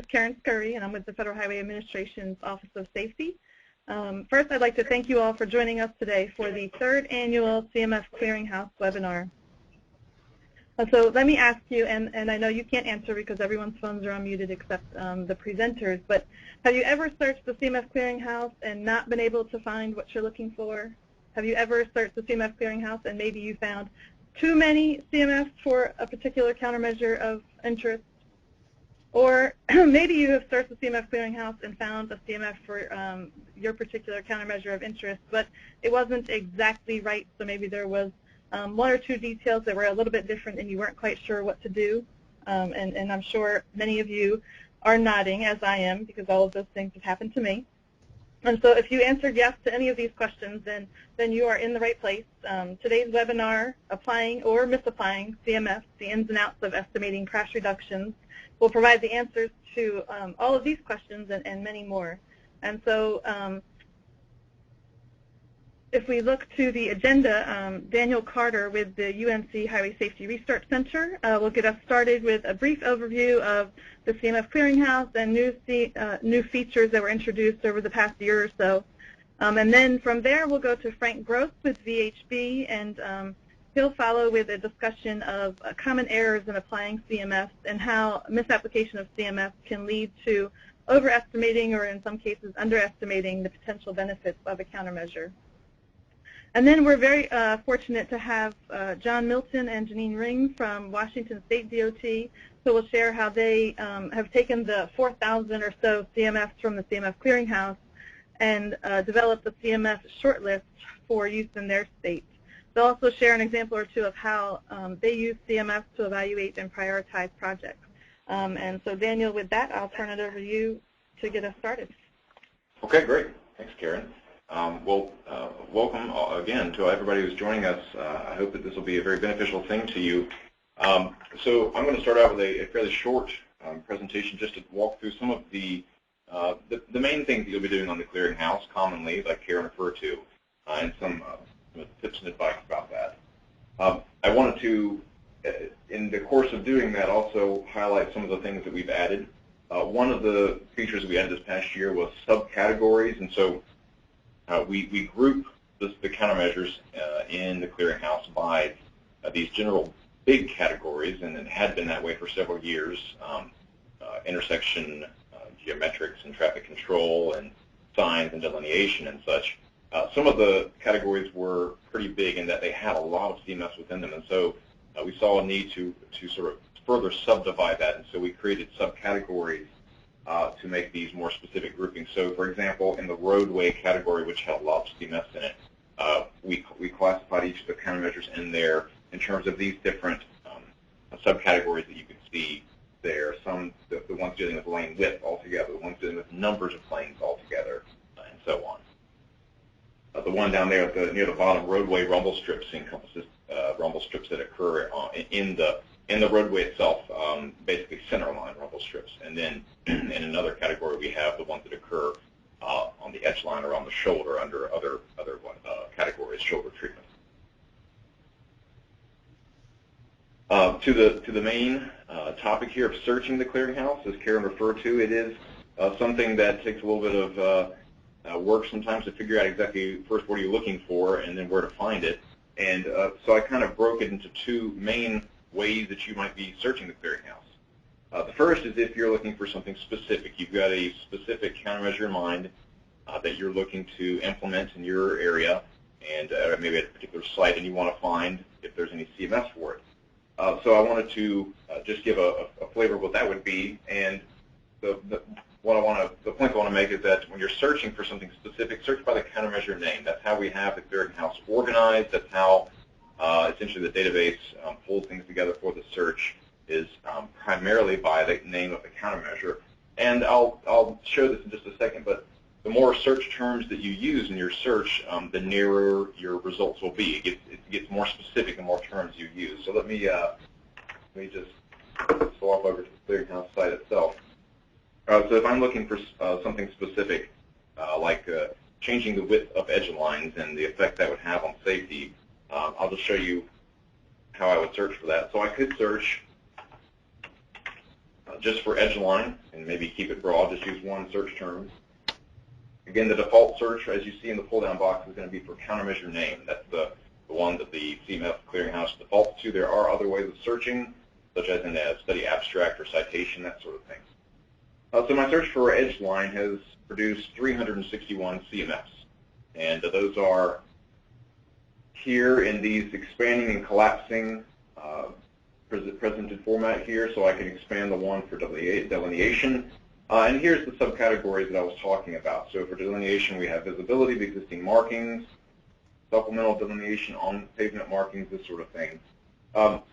Karen Scurry, and I'm with the Federal Highway Administration's Office of Safety. First, I'd like to thank you all for joining us today for the 3rd annual CMF Clearinghouse webinar. So let me ask you, and I know you can't answer because everyone's phones are unmuted except the presenters, but have you ever searched the CMF Clearinghouse and not been able to find what you're looking for? Have you ever searched the CMF Clearinghouse and maybe you found too many CMFs for a particular countermeasure of interest? Or maybe you have searched the CMF Clearinghouse and found a CMF for your particular countermeasure of interest, but it wasn't exactly right, so maybe there was 1 or 2 details that were a little bit different and you weren't quite sure what to do. And I'm sure many of you are nodding, as I am, because all of those things have happened to me. And so if you answered yes to any of these questions, then you are in the right place. Today's webinar, Applying or Misapplying CMFs, the ins and outs of estimating crash reductions, will provide the answers to all of these questions and many more. And so if we look to the agenda, Daniel Carter with the UNC Highway Safety Research Center will get us started with a brief overview of the CMF Clearinghouse and new features that were introduced over the past year or so. And then from there, we'll go to Frank Gross with VHB, and he'll follow with a discussion of common errors in applying CMFs and how misapplication of CMFs can lead to overestimating or, in some cases, underestimating the potential benefits of a countermeasure. And then we're very fortunate to have Milton and Jennene Ring from Washington State DOT, who will share how they have taken the 4,000 or so CMFs from the CMF Clearinghouse and developed the CMF shortlist for use in their state. They'll also share an example or 2 of how they use CMFs to evaluate and prioritize projects. And so, Daniel, with that, I'll turn it over to you to get us started. Okay, great. Thanks, Karen. Welcome again to everybody who's joining us. I hope that this will be a very beneficial thing to you. So I'm going to start out with a fairly short presentation just to walk through some of the main things that you'll be doing on the clearinghouse commonly, like Karen referred to, and some tips and advice about that. I wanted to, in the course of doing that, also highlight some of the things that we've added. One of the features that we added this past year was subcategories, and so we group the countermeasures in the clearinghouse by these general big categories, and it had been that way for several years: intersection, geometrics, and traffic control, and signs and delineation and such. Some of the categories were pretty big in that they had a lot of CMFs within them, and so we saw a need to sort of further subdivide that, and so we created subcategories to make these more specific groupings. So, for example, in the roadway category, which had a lot of CMFs in it, we classified each of the countermeasures in there in terms of these different subcategories that you can see there. Some, the ones dealing with lane width altogether, the ones dealing with numbers of lanes altogether, and so on. The one down there near the bottom, roadway rumble strips, encompasses rumble strips that occur in the roadway itself, basically centerline rumble strips. And then in another category, we have the ones that occur on the edge line or on the shoulder under other categories, shoulder treatment. To the main topic here of searching the clearinghouse, as Karen referred to, it is something that takes a little bit of work sometimes to figure out exactly first what are you looking for and then where to find it. And so I kind of broke it into 2 main ways that you might be searching the clearinghouse. The first is if you're looking for something specific. You've got a specific countermeasure in mind that you're looking to implement in your area, and maybe at a particular site, and you want to find if there's any CMFs for it. So I wanted to just give a flavor of what that would be, and the point I want to make is that when you're searching for something specific, search by the countermeasure name. That's how we have the clearinghouse organized. That's how essentially the database pulls things together for the search, is primarily by the name of the countermeasure. And I'll show this in just a second, but the more search terms that you use in your search, the nearer your results will be. It gets more specific the more terms you use. So let me just swap over to the clearinghouse site itself. So if I'm looking for something specific, like changing the width of edge lines and the effect that would have on safety, I'll just show you how I would search for that. So I could search just for edgeline, and maybe keep it broad, just use one search term. Again, the default search, as you see in the pull-down box, is going to be for countermeasure name. That's the one that the CMF Clearinghouse defaults to. There are other ways of searching, such as in a study abstract or citation, that sort of thing. So my search for edgeline has produced 361 CMFs, and those are here in these expanding and collapsing presented format here, so I can expand the one for delineation. And here's the subcategories that I was talking about. So for delineation, we have visibility of existing markings, supplemental delineation on pavement markings, this sort of thing. So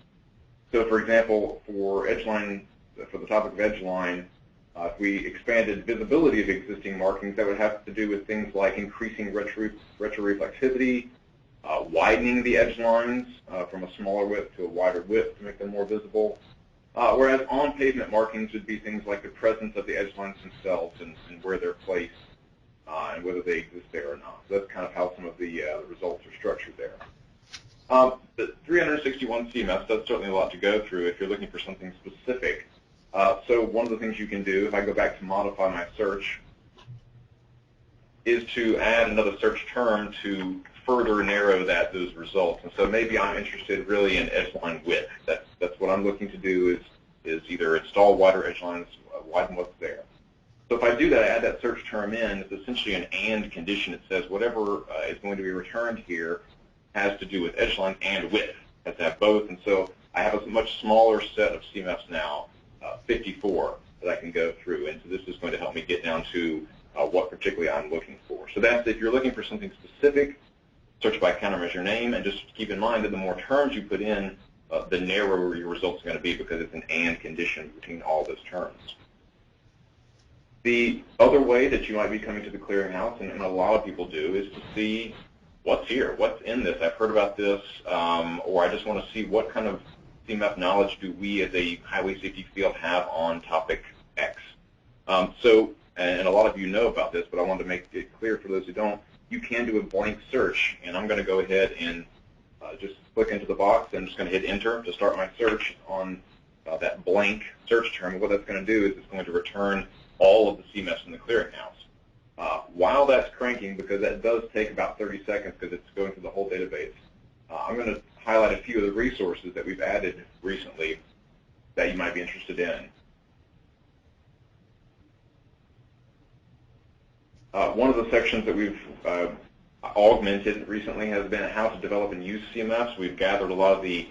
for example, for edgeline, for the topic of edgeline, if we expanded visibility of existing markings, that would have to do with things like increasing retroreflectivity, widening the edge lines from a smaller width to a wider width to make them more visible. Whereas on pavement markings would be things like the presence of the edge lines themselves and where they're placed and whether they exist there or not. So that's kind of how some of the results are structured there. The 361 CMFs, that's certainly a lot to go through if you're looking for something specific. So one of the things you can do, if I go back to modify my search, is to add another search term to further narrow those results. And so maybe I'm interested really in edgeline width. That's what I'm looking to do is either install wider edgelines, widen what's there. So if I do that, I add that search term in, it's essentially an and condition. It says whatever is going to be returned here has to do with edgelines and width. It has to have both. And so I have a much smaller set of CMFs now, 54, that I can go through. And so this is going to help me get down to what particularly I'm looking for. So that's if you're looking for something specific, search by countermeasure name, and just keep in mind that the more terms you put in, the narrower your results are going to be because it's an and condition between all those terms. The other way that you might be coming to the clearinghouse, and a lot of people do, is to see what's here, what's in this. I've heard about this, or I just want to see what kind of CMF knowledge do we as a highway safety field have on topic X. And a lot of you know about this, but I wanted to make it clear for those who don't, you can do a blank search, and I'm going to go ahead and just click into the box. I'm just going to hit enter to start my search on that blank search term. And what that's going to do is it's going to return all of the CMFs in the clearinghouse. While that's cranking, because that does take about 30 seconds because it's going through the whole database, I'm going to highlight a few of the resources that we've added recently that you might be interested in. One of the sections that we've augmented recently has been how to develop and use CMFs. We've gathered a lot of the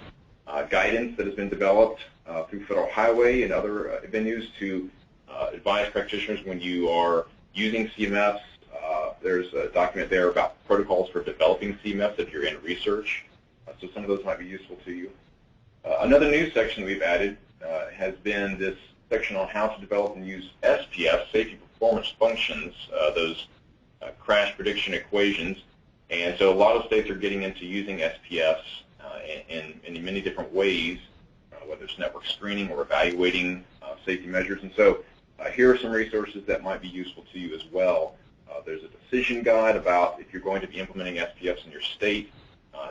guidance that has been developed through Federal Highway and other venues to advise practitioners when you are using CMFs. There's a document there about protocols for developing CMFs if you're in research. So some of those might be useful to you. Another new section we've added has been this section on how to develop and use SPF, safety performance functions, those crash prediction equations. And so a lot of states are getting into using SPFs in many different ways, whether it's network screening or evaluating safety measures. And so here are some resources that might be useful to you as well. There's a decision guide about if you're going to be implementing SPFs in your state.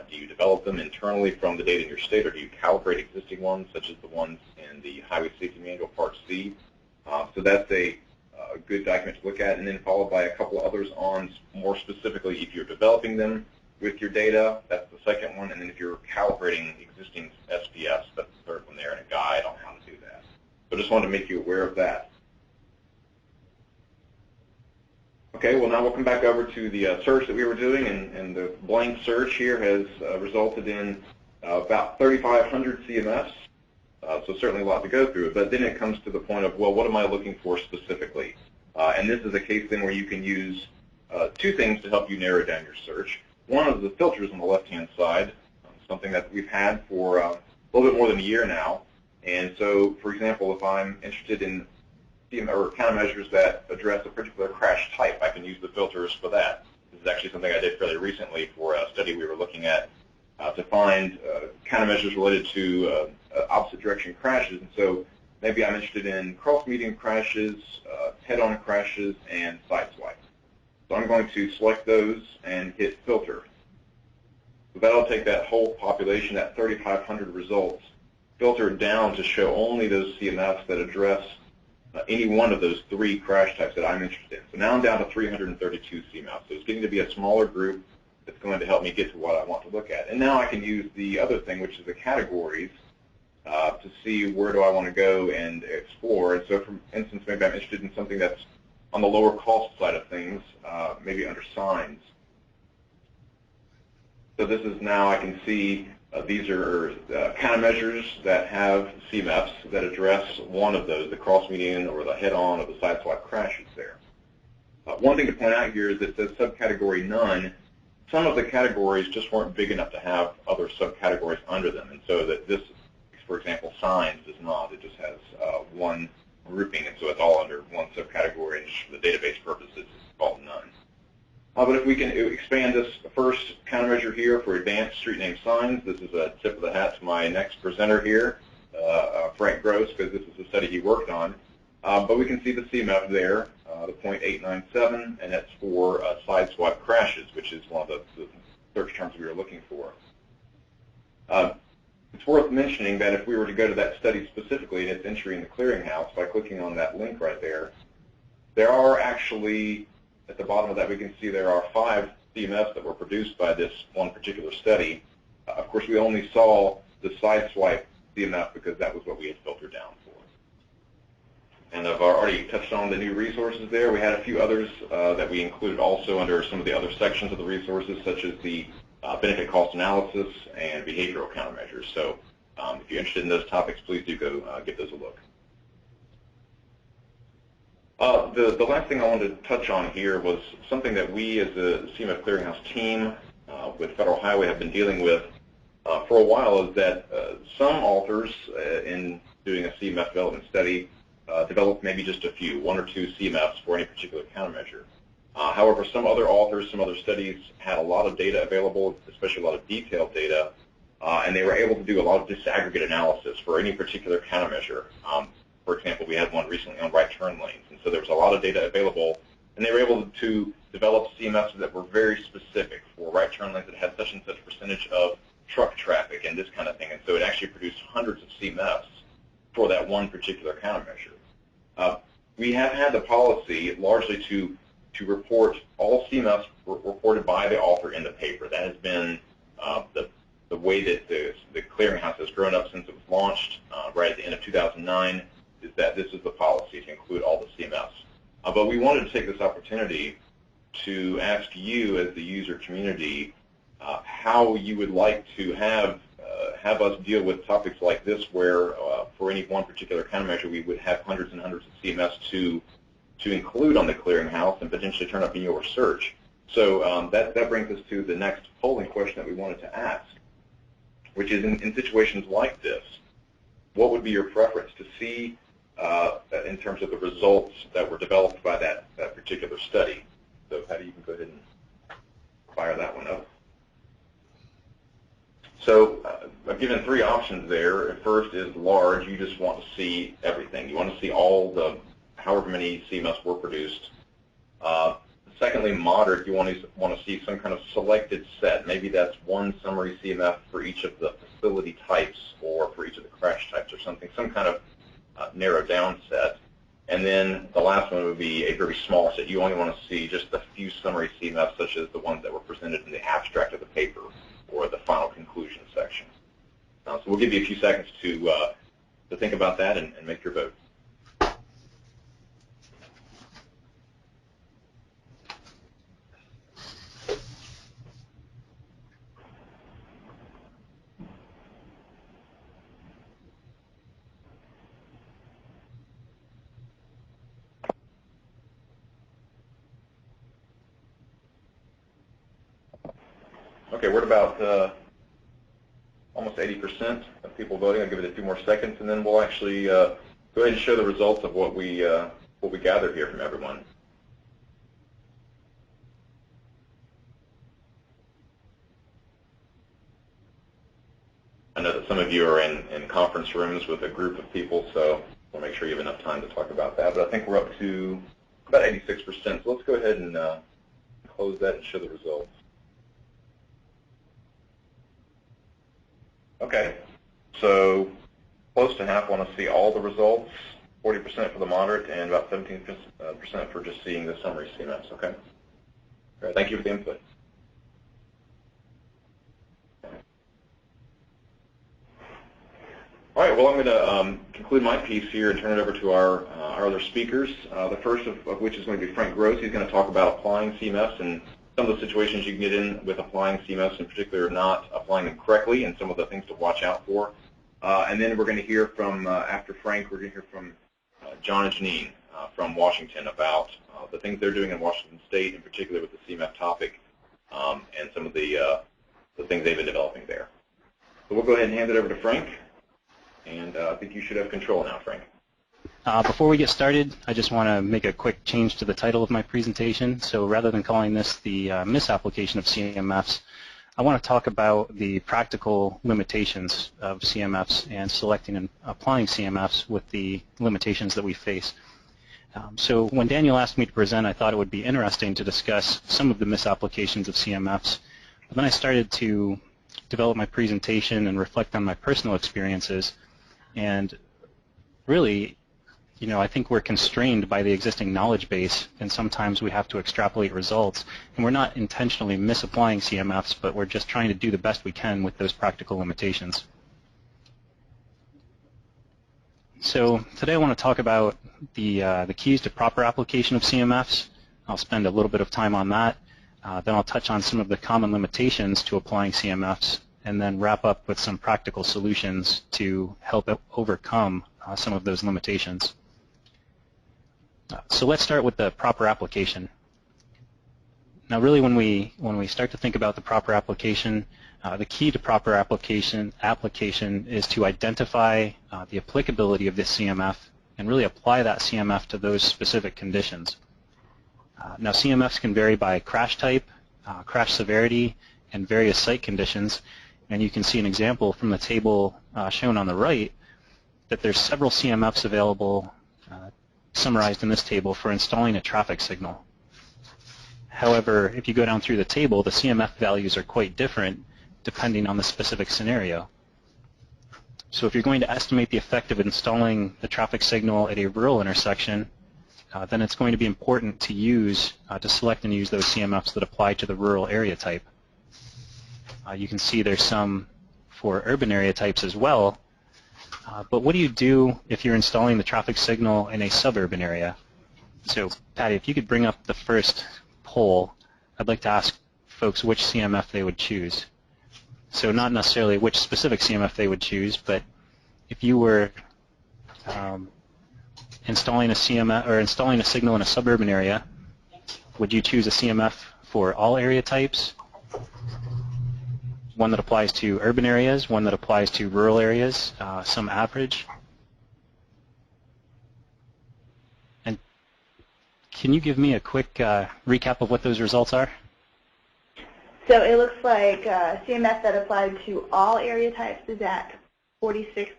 Do you develop them internally from the data in your state, or do you calibrate existing ones, such as the ones in the Highway Safety Manual Part C? So that's a good document to look at, and then followed by a couple of others on more specifically if you're developing them with your data. That's the second one, and then if you're calibrating existing SPFs, that's the third one there, and a guide on how to do that. So just wanted to make you aware of that. Okay, well now we'll come back over to the search that we were doing, and the blank search here has resulted in about 3,500 CMFs, so certainly a lot to go through. But then it comes to the point of, well, what am I looking for specifically? And this is a case then where you can use two things to help you narrow down your search. One is the filters on the left-hand side, something that we've had for a little bit more than a year now. And so, for example, if I'm interested in or countermeasures that address a particular crash type, I can use the filters for that. This is actually something I did fairly recently for a study we were looking at to find countermeasures related to opposite direction crashes. And so maybe I'm interested in cross-median crashes, head-on crashes, and sideswipes. So I'm going to select those and hit filter. So that'll take that whole population, that 3,500 results, filter it down to show only those CMFs that address any one of those 3 crash types that I'm interested in. So now I'm down to 332 CMFs. So it's getting to be a smaller group that's going to help me get to what I want to look at. And now I can use the other thing, which is the categories, to see where do I want to go and explore. And so, for instance, maybe I'm interested in something that's on the lower cost side of things, maybe under signs. So this is now I can see these are countermeasures that have CMFs that address one of those, the cross-median or the head-on or the side swipe crashes there. One thing to point out here is that it says subcategory none. Some of the categories just weren't big enough to have other subcategories under them, and so that this, for example, signs does not. It just has one grouping, and so it's all under one subcategory, and for the database purposes, it's called none. But if we can expand this first countermeasure here for advanced street name signs, this is a tip of the hat to my next presenter here, Frank Gross, because this is a study he worked on. But we can see the CMF there, the 0.897, and that's for side swipe crashes, which is one of the search terms we were looking for. It's worth mentioning that if we were to go to that study specifically and its entry in the clearinghouse by clicking on that link right there, there are actually, at the bottom of that, we can see there are 5 CMFs that were produced by this one particular study. Of course, we only saw the side swipe CMF because that was what we had filtered down for. And I've already touched on the new resources there. We had a few others that we included also under some of the other sections of the resources, such as the benefit cost analysis and behavioral countermeasures. So if you're interested in those topics, please do go give those a look. The last thing I wanted to touch on here was something that we as the CMF Clearinghouse team with Federal Highway have been dealing with for a while, is that some authors in doing a CMF development study develop maybe just a few, 1 or 2 CMFs for any particular countermeasure. However, some other authors, some other studies had a lot of data available, especially a lot of detailed data, and they were able to do a lot of disaggregate analysis for any particular countermeasure. For example, we had one recently on right turn lanes, and so there was a lot of data available, and they were able to develop CMFs that were very specific for right turn lanes that had such and such percentage of truck traffic and this kind of thing, and so it actually produced hundreds of CMFs for that one particular countermeasure. We have had the policy largely to report all CMFs reported by the author in the paper. That has been the way that the clearinghouse has grown up since it was launched right at the end of 2009, is that this is the policy to include all the CMFs. But we wanted to take this opportunity to ask you as the user community how you would like to have us deal with topics like this, where for any one particular countermeasure we would have hundreds and hundreds of CMFs to include on the clearinghouse and potentially turn up in your search. So that brings us to the next polling question that we wanted to ask, which is in situations like this, what would be your preference to see in terms of the results that were developed by that particular study? So Patty, you can go ahead and fire that one up. So I've given 3 options there. First is large. You just want to see everything. You want to see all the however many CMFs were produced. Secondly, moderate. You want to see some kind of selected set. Maybe that's one summary CMF for each of the facility types or for each of the crash types or something, some kind of narrowed down set. And then the last one would be a very small set. You only want to see just a few summary CMFs, such as the ones that were presented in the abstract of the paper or the final conclusion section. So we'll give you a few seconds to think about that and make your vote. Okay, we're at about almost 80% of people voting. I'll give it a few more seconds, and then we'll actually go ahead and show the results of what we gathered here from everyone. I know that some of you are in conference rooms with a group of people, so we'll make sure you have enough time to talk about that. But I think we're up to about 86%, so let's go ahead and close that and show the results. Okay, so close to half want to see all the results, 40% for the moderate, and about 17% for just seeing the summary CMFs. Okay. All right, thank you for the input. All right, well, I'm going to conclude my piece here and turn it over to our other speakers, the first of which is going to be Frank Gross. He's going to talk about applying CMFs and some of the situations you can get in with applying CMFs, in particular not applying them correctly, and some of the things to watch out for. And then we're going to hear from, after Frank, we're going to hear from John and Jennene from Washington about the things they're doing in Washington State, in particular with the CMF topic, and some of the things they've been developing there. So we'll go ahead and hand it over to Frank. And I think you should have control now, Frank. Before we get started, I just want to make a quick change to the title of my presentation. So rather than calling this the misapplication of CMFs, I want to talk about the practical limitations of CMFs and selecting and applying CMFs with the limitations that we face. So when Daniel asked me to present, I thought it would be interesting to discuss some of the misapplications of CMFs. But then I started to develop my presentation and reflect on my personal experiences. And really, you know, I think we're constrained by the existing knowledge base, and sometimes we have to extrapolate results. And we're not intentionally misapplying CMFs, but we're just trying to do the best we can with those practical limitations. So today I want to talk about the keys to proper application of CMFs. I'll spend a little bit of time on that. Then I'll touch on some of the common limitations to applying CMFs, and then wrap up with some practical solutions to help overcome some of those limitations. So let's start with the proper application. Now really when we start to think about the proper application, the key to proper application is to identify the applicability of this CMF and really apply that CMF to those specific conditions. Now CMFs can vary by crash type, crash severity, and various site conditions. And you can see an example from the table shown on the right that there's several CMFs available summarized in this table for installing a traffic signal. However, if you go down through the table, the CMF values are quite different depending on the specific scenario. So if you're going to estimate the effect of installing the traffic signal at a rural intersection, then it's going to be important to select and use those CMFs that apply to the rural area type. You can see there's some for urban area types as well, but what do you do if you're installing the traffic signal in a suburban area? So Patty, if you could bring up the first poll, I'd like to ask folks which CMF they would choose. So not necessarily which specific CMF they would choose, but if you were installing a CMF or installing a signal in a suburban area, would you choose a CMF for all area types? One that applies to urban areas, one that applies to rural areas, some average? And can you give me a quick recap of what those results are? So it looks like CMF that applied to all area types is at 46%.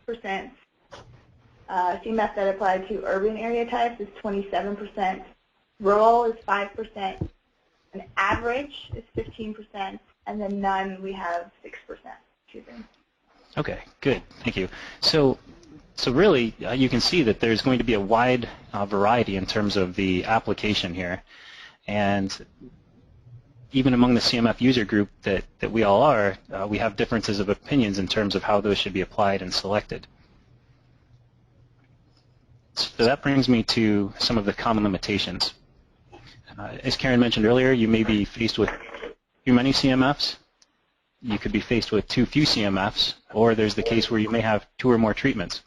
CMF that applied to urban area types is 27%. Rural is 5%. An average is 15%. And then none, we have 6% choosing. Okay, good. Thank you. So really, you can see that there's going to be a wide variety in terms of the application here. And even among the CMF user group that we all are, we have differences of opinions in terms of how those should be applied and selected. So that brings me to some of the common limitations. As Karen mentioned earlier, you may be faced with too many CMFs, you could be faced with too few CMFs, or there's the case where you may have 2 or more treatments.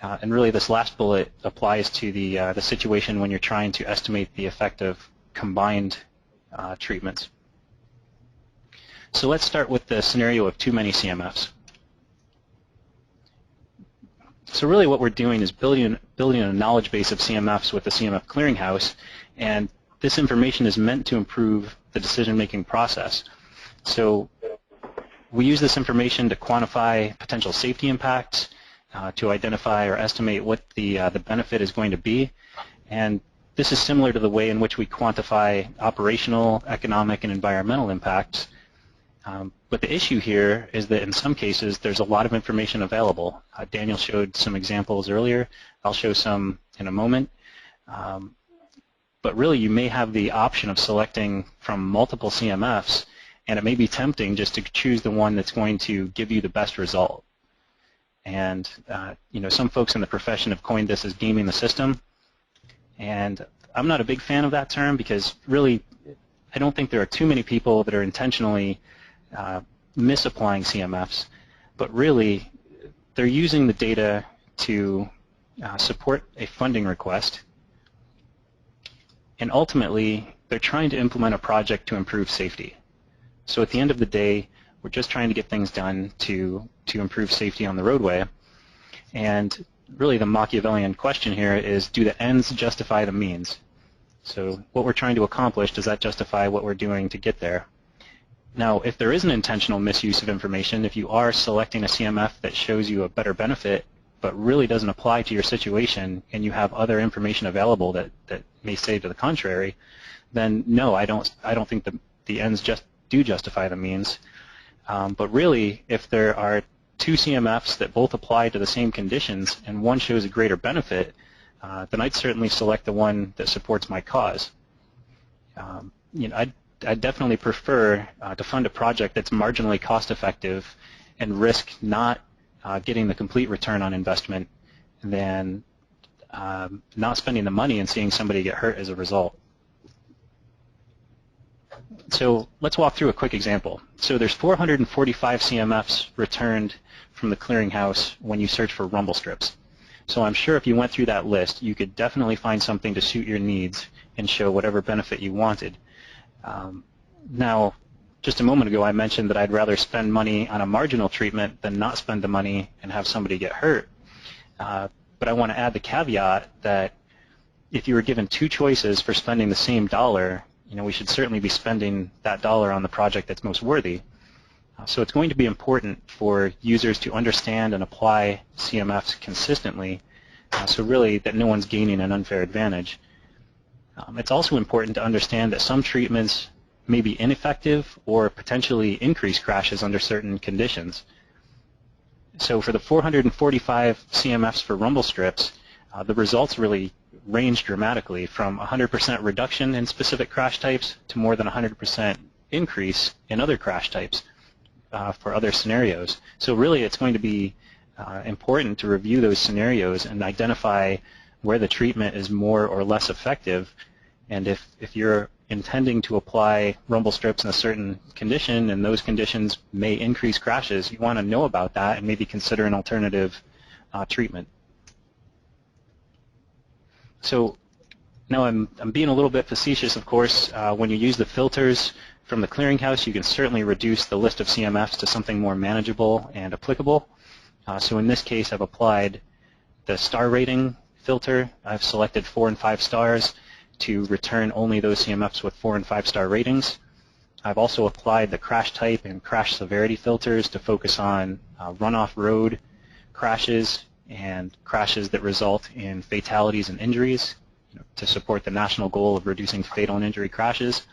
And really this last bullet applies to the situation when you're trying to estimate the effect of combined treatments. So let's start with the scenario of too many CMFs. So really what we're doing is building a knowledge base of CMFs with the CMF Clearinghouse, and this information is meant to improve the decision-making process. So we use this information to quantify potential safety impacts, to identify or estimate what the benefit is going to be, and this is similar to the way in which we quantify operational, economic, and environmental impacts. But the issue here is that in some cases there's a lot of information available. Daniel showed some examples earlier. I'll show some in a moment. But really you may have the option of selecting from multiple CMFs, and it may be tempting just to choose the one that's going to give you the best result. And some folks in the profession have coined this as gaming the system. And I'm not a big fan of that term because really I don't think there are too many people that are intentionally misapplying CMFs, but really they're using the data to support a funding request, and ultimately they're trying to implement a project to improve safety. So at the end of the day, we're just trying to get things done to improve safety on the roadway. And really the Machiavellian question here is, do the ends justify the means? So what we're trying to accomplish, does that justify what we're doing to get there? Now, if there is an intentional misuse of information, if you are selecting a CMF that shows you a better benefit but really doesn't apply to your situation and you have other information available that may say to the contrary, then no, I don't think the ends do justify the means. But really, if there are two CMFs that both apply to the same conditions and one shows a greater benefit, then I'd certainly select the one that supports my cause. I'd definitely prefer to fund a project that's marginally cost-effective and risk not getting the complete return on investment than not spending the money and seeing somebody get hurt as a result. So let's walk through a quick example. So there's 445 CMFs returned from the clearinghouse when you search for rumble strips. So I'm sure if you went through that list, you could definitely find something to suit your needs and show whatever benefit you wanted. Now, just a moment ago I mentioned that I'd rather spend money on a marginal treatment than not spend the money and have somebody get hurt. But I want to add the caveat that if you were given two choices for spending the same dollar, we should certainly be spending that dollar on the project that's most worthy. So it's going to be important for users to understand and apply CMFs consistently, so really that no one's gaining an unfair advantage. It's also important to understand that some treatments may be ineffective or potentially increase crashes under certain conditions. So for the 445 CMFs for rumble strips, the results really range dramatically from 100% reduction in specific crash types to more than 100% increase in other crash types for other scenarios. So really it's going to be important to review those scenarios and identify where the treatment is more or less effective. And if you're intending to apply rumble strips in a certain condition and those conditions may increase crashes, you want to know about that and maybe consider an alternative treatment. So now I'm being a little bit facetious, of course. When you use the filters from the clearinghouse, you can certainly reduce the list of CMFs to something more manageable and applicable. So in this case, I've applied the star rating filter. I've selected 4 and 5 stars to return only those CMFs with 4 and 5 star ratings. I've also applied the crash type and crash severity filters to focus on runoff road crashes and crashes that result in fatalities and injuries, to support the national goal of reducing fatal and injury crashes.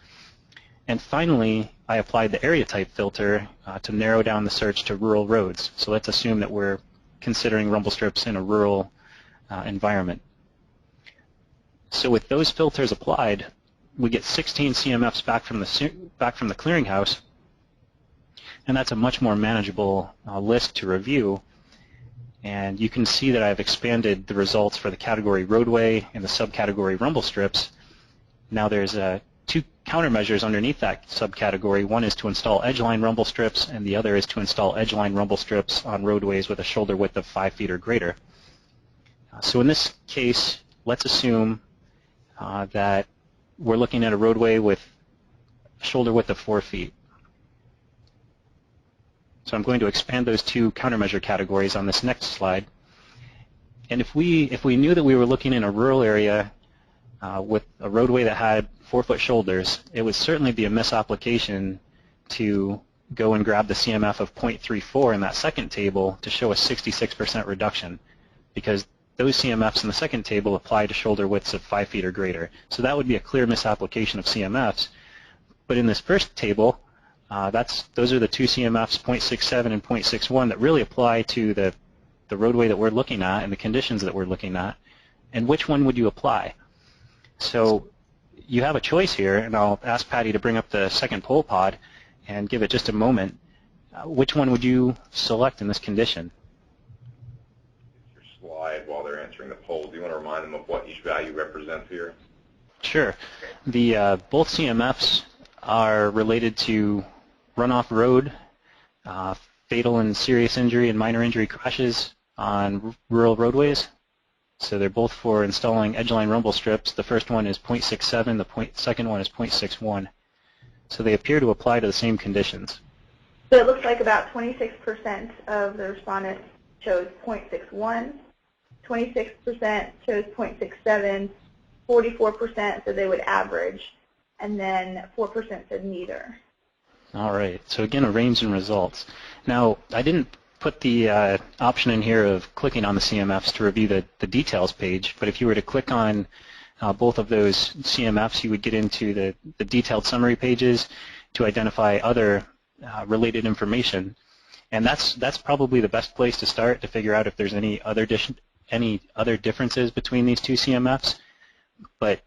And finally, I applied the area type filter to narrow down the search to rural roads. So let's assume that we're considering rumble strips in a rural environment. So with those filters applied, we get 16 CMFs back from the clearinghouse, and that's a much more manageable list to review. And you can see that I've expanded the results for the category roadway and the subcategory rumble strips. Now there's 2 countermeasures underneath that subcategory. One is to install edgeline rumble strips, and the other is to install edgeline rumble strips on roadways with a shoulder width of 5 feet or greater. So in this case, let's assume that we're looking at a roadway with a shoulder width of 4 feet. So I'm going to expand those 2 countermeasure categories on this next slide. And if we knew that we were looking in a rural area with a roadway that had 4-foot shoulders, it would certainly be a misapplication to go and grab the CMF of 0.34 in that second table to show a 66% reduction, because those CMFs in the second table apply to shoulder widths of 5 feet or greater. So that would be a clear misapplication of CMFs. But in this first table, Those are the two CMFs, 0.67 and 0.61, that really apply to the roadway that we're looking at and the conditions that we're looking at. And which one would you apply? So you have a choice here, and I'll ask Patty to bring up the second poll pod and give it just a moment. Which one would you select in this condition? Your slide while they're answering the poll. Do you want to remind them of what each value represents here? Sure. Both CMFs are related to runoff road, fatal and serious injury and minor injury crashes on rural roadways. So they're both for installing edgeline rumble strips. The first one is 0.67, the second one is 0.61. So they appear to apply to the same conditions. So it looks like about 26% of the respondents chose 0.61, 26% chose 0.67, 44% said they would average, and then 4% said neither. All right. So again, a range in results. Now, I didn't put the option in here of clicking on the CMFs to review the details page, but if you were to click on both of those CMFs, you would get into the detailed summary pages to identify other related information. And that's probably the best place to start to figure out if there's any other differences between these two CMFs. But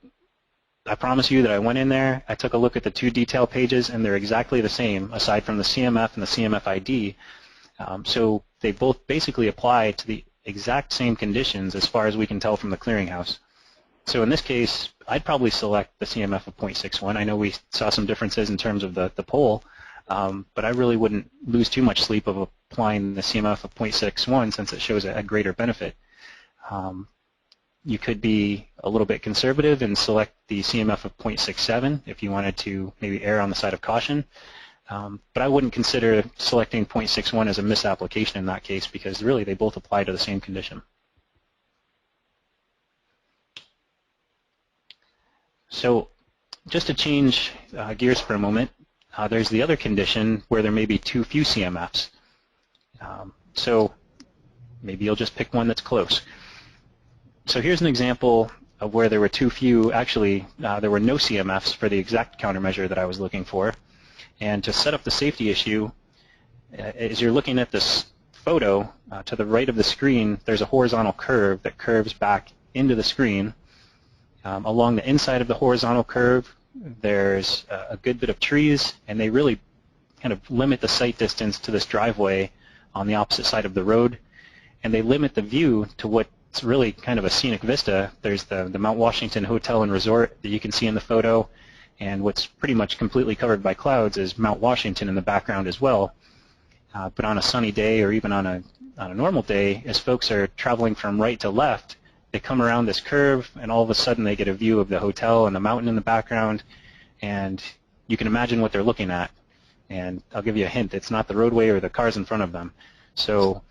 I promise you that I went in there, I took a look at the two detail pages, and they're exactly the same aside from the CMF and the CMF ID. So they both basically apply to the exact same conditions as far as we can tell from the clearinghouse. So in this case, I'd probably select the CMF of 0.61. I know we saw some differences in terms of the poll, but I really wouldn't lose too much sleep of applying the CMF of 0.61 since it shows a greater benefit. You could be a little bit conservative and select the CMF of 0.67 if you wanted to maybe err on the side of caution. But I wouldn't consider selecting 0.61 as a misapplication in that case because really they both apply to the same condition. So just to change gears for a moment, there's the other condition where there may be too few CMFs. So maybe you'll just pick one that's close. So here's an example of where there were too few. Actually, there were no CMFs for the exact countermeasure that I was looking for. And to set up the safety issue, as you're looking at this photo, to the right of the screen, there's a horizontal curve that curves back into the screen. Along the inside of the horizontal curve, there's a good bit of trees, and they really kind of limit the sight distance to this driveway on the opposite side of the road. And they limit the view to what's really kind of a scenic vista. There's the Mount Washington Hotel and Resort that you can see in the photo. And what's pretty much completely covered by clouds is Mount Washington in the background as well. But on a sunny day or even on a normal day, as folks are traveling from right to left, they come around this curve and all of a sudden they get a view of the hotel and the mountain in the background, and you can imagine what they're looking at. And I'll give you a hint, it's not the roadway or the cars in front of them. So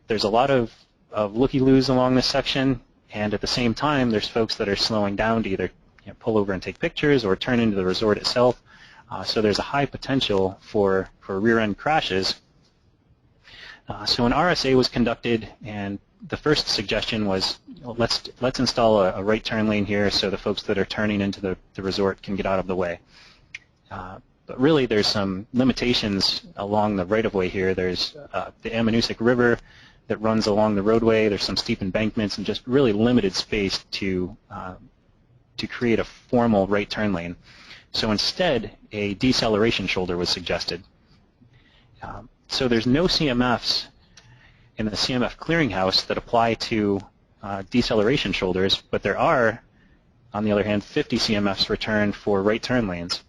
there's a lot of looky-loos along this section, and at the same time there's folks that are slowing down to either pull over and take pictures or turn into the resort itself. So there's a high potential for rear-end crashes. So an RSA was conducted, and the first suggestion was, let's install a right turn lane here so the folks that are turning into the resort can get out of the way. But really there's some limitations along the right-of-way here. There's the Ammonoosuc River that runs along the roadway. There's some steep embankments and just really limited space to create a formal right turn lane. So instead, a deceleration shoulder was suggested. So there's no CMFs in the CMF Clearinghouse that apply to deceleration shoulders, but there are, on the other hand, 50 CMFs returned for right turn lanes.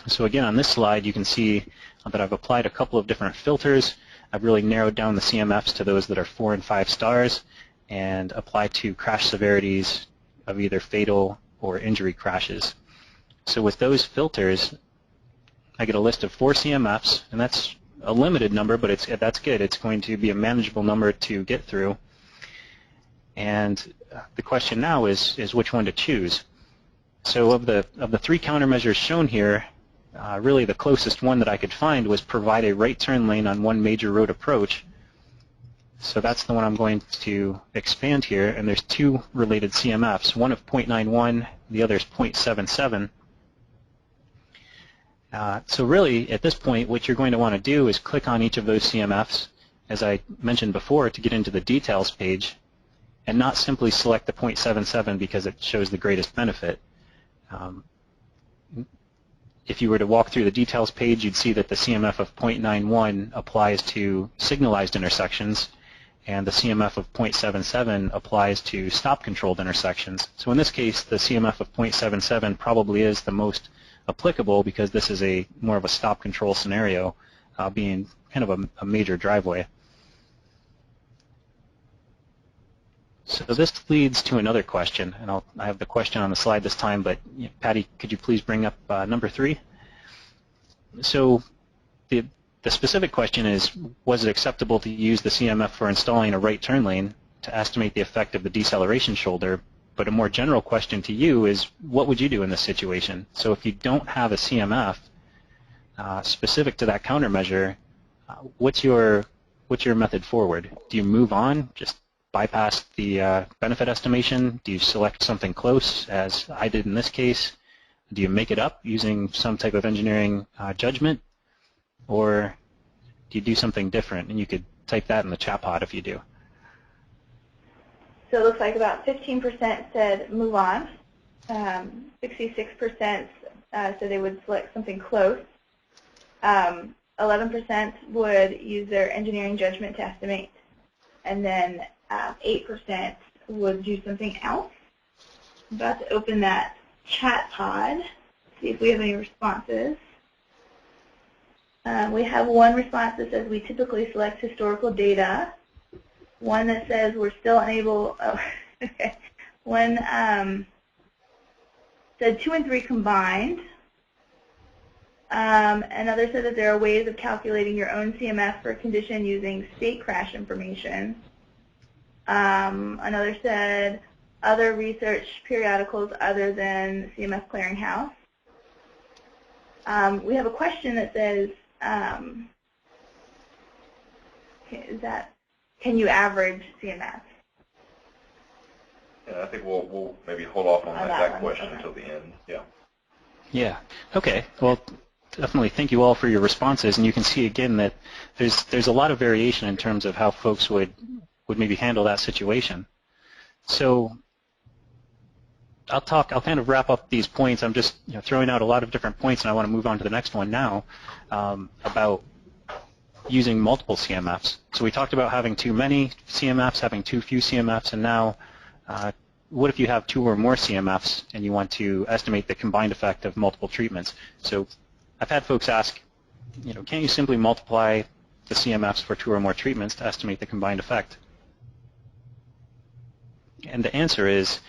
So again, on this slide, you can see that I've applied a couple of different filters. I've really narrowed down the CMFs to those that are 4 and 5 stars and applied to crash severities of either fatal or injury crashes. So with those filters, I get a list of 4 CMFs, and that's a limited number, but that's good. It's going to be a manageable number to get through. And the question now is which one to choose. So of the 3 countermeasures shown here, really the closest one that I could find was provide a right turn lane on one major road approach. So that's the one I'm going to expand here, and there's 2 related CMFs, one of 0.91, the other is 0.77. So really, at this point, what you're going to want to do is click on each of those CMFs, as I mentioned before, to get into the details page, and not simply select the 0.77 because it shows the greatest benefit. If you were to walk through the details page, you'd see that the CMF of 0.91 applies to signalized intersections, and the CMF of 0.77 applies to stop-controlled intersections. So in this case, the CMF of 0.77 probably is the most applicable because this is more of a stop-control scenario, being kind of a major driveway. So this leads to another question, and I have the question on the slide this time, but Patty, could you please bring up number 3? So the specific question is, was it acceptable to use the CMF for installing a right turn lane to estimate the effect of the deceleration shoulder? But a more general question to you is, what would you do in this situation? So if you don't have a CMF specific to that countermeasure, what's your method forward? Do you move on, just bypass the benefit estimation? Do you select something close, as I did in this case? Do you make it up using some type of engineering judgment? Or do you do something different? And you could type that in the chat pod if you do. So it looks like about 15% said move on. 66% said they would select something close. 11% would use their engineering judgment to estimate. And then 8% would do something else. I'm about to open that chat pod, see if we have any responses. We have one response that says we typically select historical data. One that says we're still unable, okay. One said 2 and 3 combined. Another said that there are ways of calculating your own CMF for a condition using state crash information. Another said other research periodicals other than CMF Clearinghouse. We have a question that says, can you average CMF? Yeah, I think we'll maybe hold off on that question until the end. Yeah. Yeah. Okay. Well, definitely thank you all for your responses, and you can see again that there's a lot of variation in terms of how folks would maybe handle that situation. So I'll kind of wrap up these points. I'm just throwing out a lot of different points, and I want to move on to the next one now about using multiple CMFs. So we talked about having too many CMFs, having too few CMFs, and now what if you have 2 or more CMFs and you want to estimate the combined effect of multiple treatments? So I've had folks ask, can you simply multiply the CMFs for 2 or more treatments to estimate the combined effect? And the answer is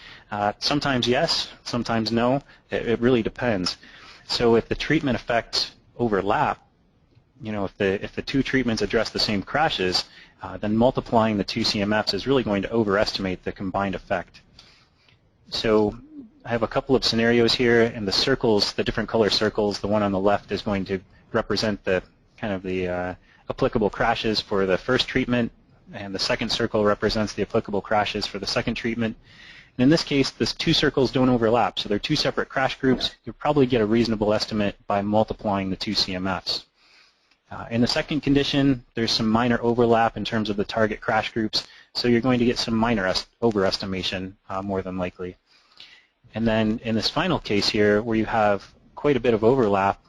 sometimes yes, sometimes no. It really depends. So if the treatment effects overlap, if the 2 treatments address the same crashes, then multiplying the 2 CMFs is really going to overestimate the combined effect. So I have a couple of scenarios here, and the circles, the different color circles, the one on the left is going to represent the kind of the applicable crashes for the first treatment, and the second circle represents the applicable crashes for the second treatment. And in this case, these 2 circles don't overlap, so they're 2 separate crash groups. You'll probably get a reasonable estimate by multiplying the 2 CMFs. In the second condition, there's some minor overlap in terms of the target crash groups, so you're going to get some minor overestimation more than likely. And then in this final case here, where you have quite a bit of overlap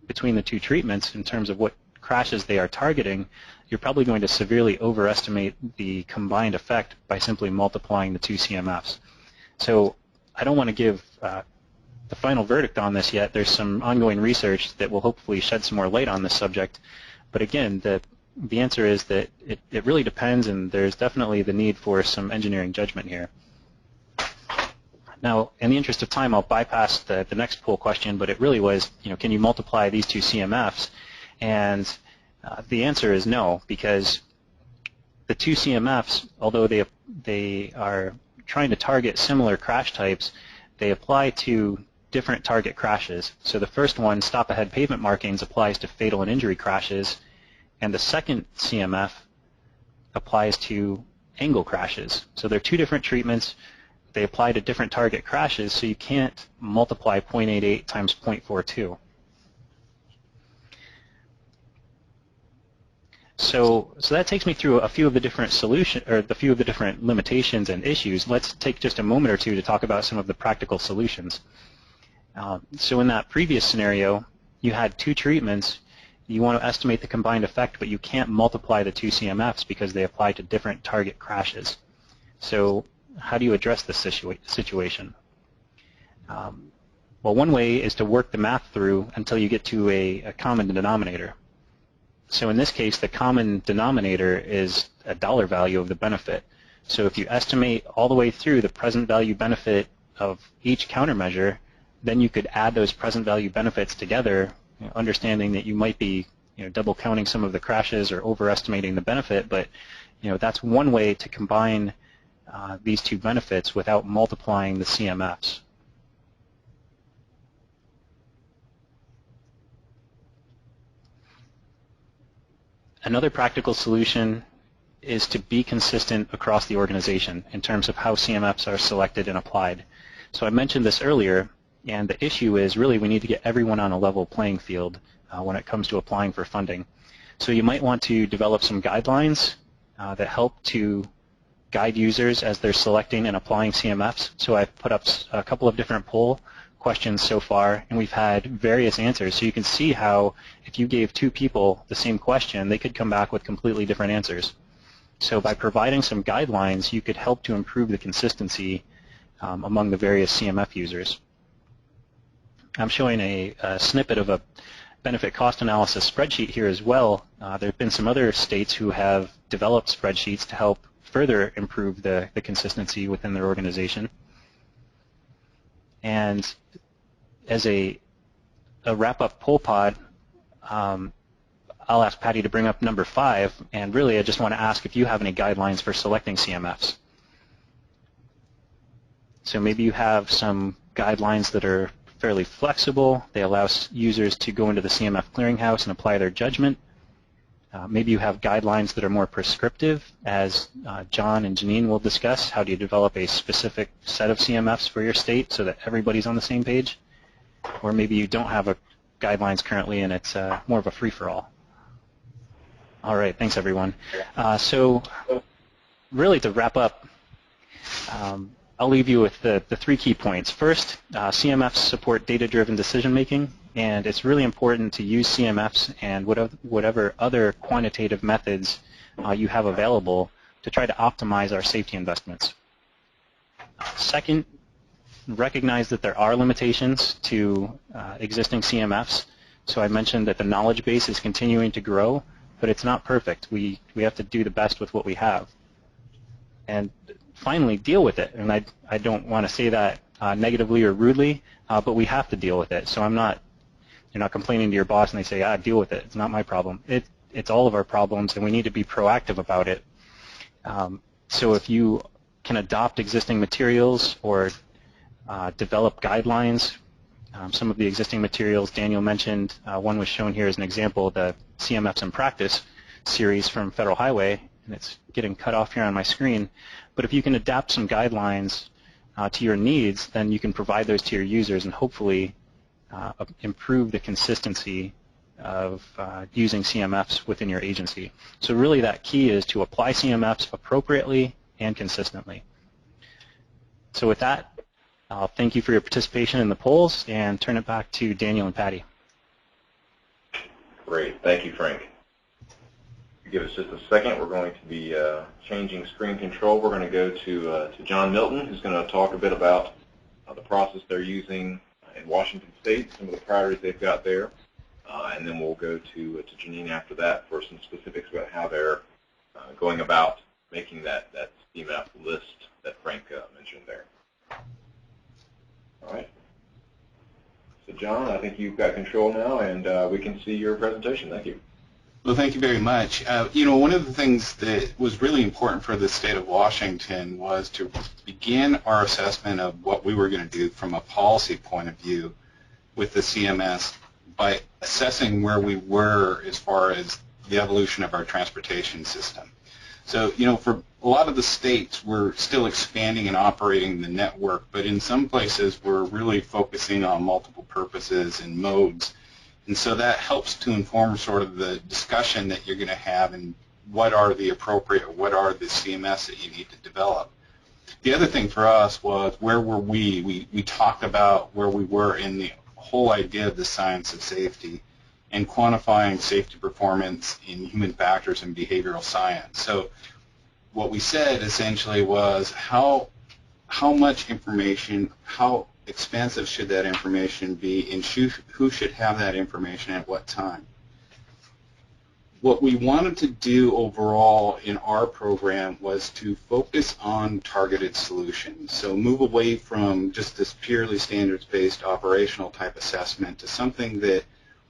between the 2 treatments in terms of what crashes they are targeting, you're probably going to severely overestimate the combined effect by simply multiplying the 2 CMFs. So I don't want to give the final verdict on this yet. There's some ongoing research that will hopefully shed some more light on this subject. But again, the answer is that it really depends, and there's definitely the need for some engineering judgment here. Now, in the interest of time, I'll bypass the next poll question, but it really was, can you multiply these 2 CMFs? And the answer is no, because the 2 CMFs, although they are trying to target similar crash types, they apply to different target crashes. So the first one, stop ahead pavement markings, applies to fatal and injury crashes, and the second CMF applies to angle crashes. So they're 2 different treatments. They apply to different target crashes, so you can't multiply 0.88 times 0.42. So that takes me through a few of the different different limitations and issues. Let's take just a moment or two to talk about some of the practical solutions. So in that previous scenario, you had two treatments. You want to estimate the combined effect, but you can't multiply the two CMFs because they apply to different target crashes. So how do you address this situation? Well, one way is to work the math through until you get to a common denominator. So in this case, the common denominator is a dollar value of the benefit. So if you estimate all the way through the present value benefit of each countermeasure, then you could add those present value benefits together, understanding that you might be double counting some of the crashes or overestimating the benefit, but that's one way to combine these two benefits without multiplying the CMFs. Another practical solution is to be consistent across the organization in terms of how CMFs are selected and applied. So I mentioned this earlier, and the issue is really we need to get everyone on a level playing field when it comes to applying for funding. So you might want to develop some guidelines that help to guide users as they're selecting and applying CMFs. So I've put up a couple of different poll questions so far, and we've had various answers. So you can see how if you gave two people the same question, they could come back with completely different answers. So by providing some guidelines, you could help to improve the consistency among the various CMF users. I'm showing a snippet of a benefit cost analysis spreadsheet here as well. There have been some other states who have developed spreadsheets to help further improve the consistency within their organization. And as a wrap-up poll pod, I'll ask Patty to bring up number 5, and really I just want to ask if you have any guidelines for selecting CMFs. So maybe you have some guidelines that are fairly flexible. They allow users to go into the CMF Clearinghouse and apply their judgment. Maybe you have guidelines that are more prescriptive, as John and Jennene will discuss. How do you develop a specific set of CMFs for your state so that everybody's on the same page? Or maybe you don't have guidelines currently and it's more of a free-for-all. All right, thanks everyone. So really to wrap up, I'll leave you with the 3 key points. First, CMFs support data-driven decision-making, and it's really important to use CMFs and whatever other quantitative methods you have available to try to optimize our safety investments. Second, recognize that there are limitations to existing CMFs. So I mentioned that the knowledge base is continuing to grow, but it's not perfect. We have to do the best with what we have. And finally, deal with it. And I don't want to say that negatively or rudely, but we have to deal with it. So you're not complaining to your boss and they say, deal with it. It's not my problem. It's all of our problems, and we need to be proactive about it. So if you can adopt existing materials or develop guidelines, some of the existing materials Daniel mentioned, one was shown here as an example, the CMFs in Practice series from Federal Highway, and it's getting cut off here on my screen. But if you can adapt some guidelines to your needs, then you can provide those to your users and hopefully improve the consistency of using CMFs within your agency. So really that key is to apply CMFs appropriately and consistently. So with that, I'll thank you for your participation in the polls and turn it back to Daniel and Patty. Great. Thank you, Frank. Give us just a second. We're going to be changing screen control. We're going to go to John Milton, who's going to talk a bit about the process they're using in Washington State, some of the priorities they've got there, and then we'll go to Jennene after that for some specifics about how they're going about making that CMF list that Frank mentioned there. All right. So John, I think you've got control now, and we can see your presentation. Thank you. Well, thank you very much. One of the things that was really important for the state of Washington was to begin our assessment of what we were going to do from a policy point of view with the CMS by assessing where we were as far as the evolution of our transportation system. So, for a lot of the states, we're still expanding and operating the network, but in some places we're really focusing on multiple purposes and modes. And so that helps to inform sort of the discussion that you're going to have and what are the appropriate, what are the CMFs that you need to develop. The other thing for us was where were we? We talked about where we were in the whole idea of the science of safety and quantifying safety performance in human factors and behavioral science. So what we said essentially was how much information, how expansive should that information be, and who should have that information at what time. What we wanted to do overall in our program was to focus on targeted solutions. So move away from just this purely standards-based operational type assessment to something that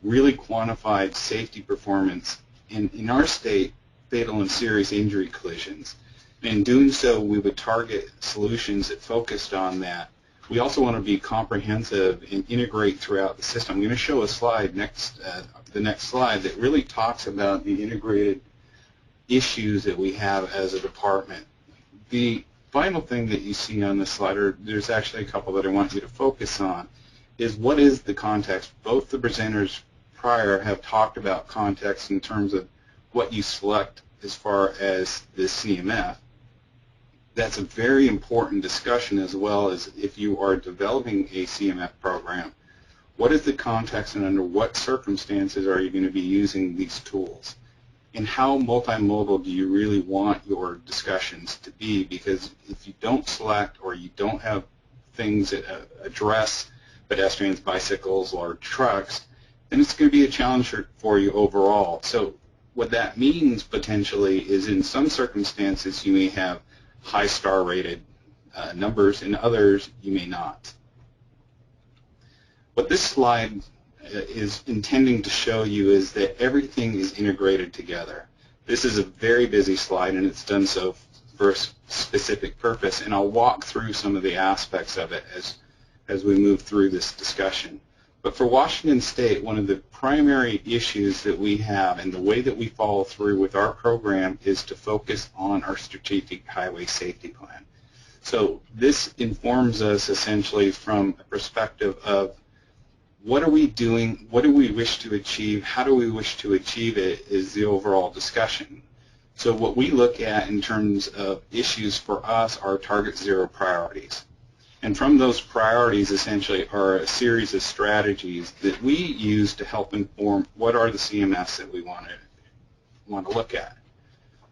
really quantified safety performance in our state, fatal and serious injury collisions. And in doing so, we would target solutions that focused on that. We also want to be comprehensive and integrate throughout the system. I'm going to show a slide the next slide that really talks about the integrated issues that we have as a department. The final thing that you see on this slide, or there's actually a couple that I want you to focus on, is what is the context. Both the presenters prior have talked about context in terms of what you select as far as the CMF. That's a very important discussion, as well as if you are developing a CMF program, what is the context and under what circumstances are you going to be using these tools? And how multimodal do you really want your discussions to be? Because if you don't select or you don't have things that address pedestrians, bicycles, or trucks, then it's going to be a challenge for you overall. So what that means potentially is in some circumstances you may have high star rated numbers, in others you may not. What this slide is intending to show you is that everything is integrated together. This is a very busy slide, and it's done so for a specific purpose, and I'll walk through some of the aspects of it as we move through this discussion. But for Washington State, one of the primary issues that we have and the way that we follow through with our program is to focus on our strategic highway safety plan. So this informs us essentially from a perspective of what are we doing, what do we wish to achieve, how do we wish to achieve it is the overall discussion. So what we look at in terms of issues for us are target zero priorities. And from those priorities essentially are a series of strategies that we use to help inform what are the CMFs that we want to look at.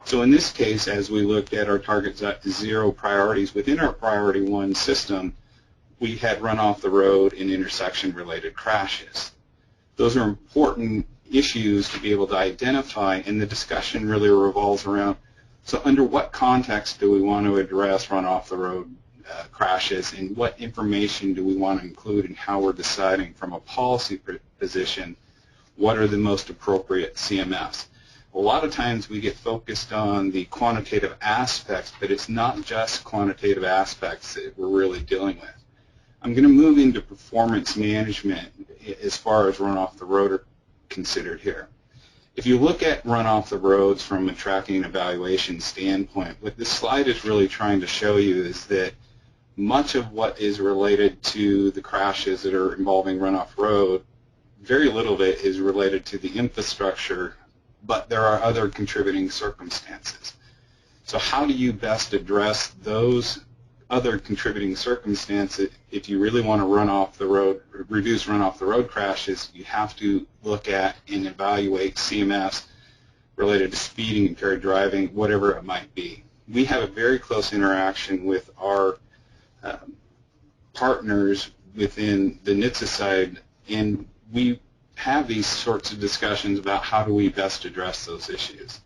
So in this case, as we looked at our target zero priorities, within our priority one system, we had run off the road and intersection related crashes. Those are important issues to be able to identify, and the discussion really revolves around, so under what context do we want to address run off the road crashes, and what information do we want to include in how we're deciding from a policy position what are the most appropriate CMFs. A lot of times we get focused on the quantitative aspects, but it's not just quantitative aspects that we're really dealing with. I'm going to move into performance management as far as run off the road are considered here. If you look at run off the roads from a tracking and evaluation standpoint, what this slide is really trying to show you is that much of what is related to the crashes that are involving run off road, very little of it is related to the infrastructure, but there are other contributing circumstances. So how do you best address those other contributing circumstances? If you really want to run off the road, reduce run off the road crashes, you have to look at and evaluate CMFs related to speeding, impaired driving, whatever it might be. We have a very close interaction with our partners within the NHTSA side, and we have these sorts of discussions about how do we best address those issues.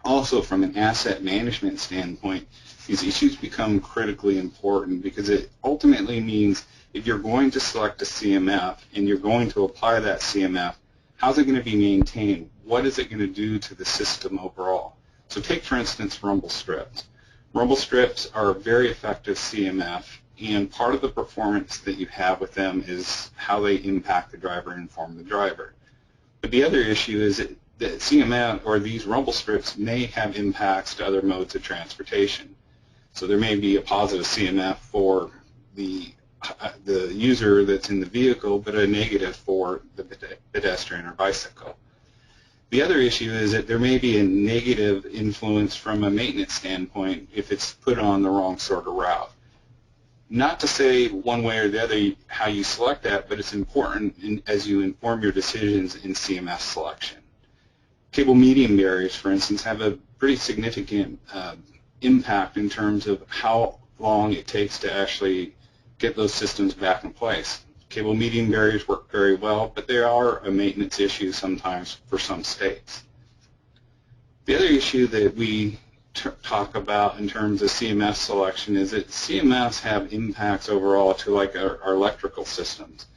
Also, from an asset management standpoint, these issues become critically important because it ultimately means if you're going to select a CMF and you're going to apply that CMF, how's it going to be maintained? What is it going to do to the system overall? So take, for instance, rumble strips. Rumble strips are a very effective CMF, and part of the performance that you have with them is how they impact the driver and inform the driver. But the other issue is that CMF, or these rumble strips, may have impacts to other modes of transportation. So there may be a positive CMF for the the user that's in the vehicle, but a negative for the pedestrian or bicycle. The other issue is that there may be a negative influence from a maintenance standpoint if it's put on the wrong sort of route. Not to say one way or the other how you select that, but it's important as you inform your decisions in CMF selection. Cable medium barriers, for instance, have a pretty significant impact in terms of how long it takes to actually get those systems back in place. Cable medium barriers work very well, but they are a maintenance issue sometimes for some states. The other issue that we talk about in terms of CMF selection is that CMFs have impacts overall to like our electrical systems.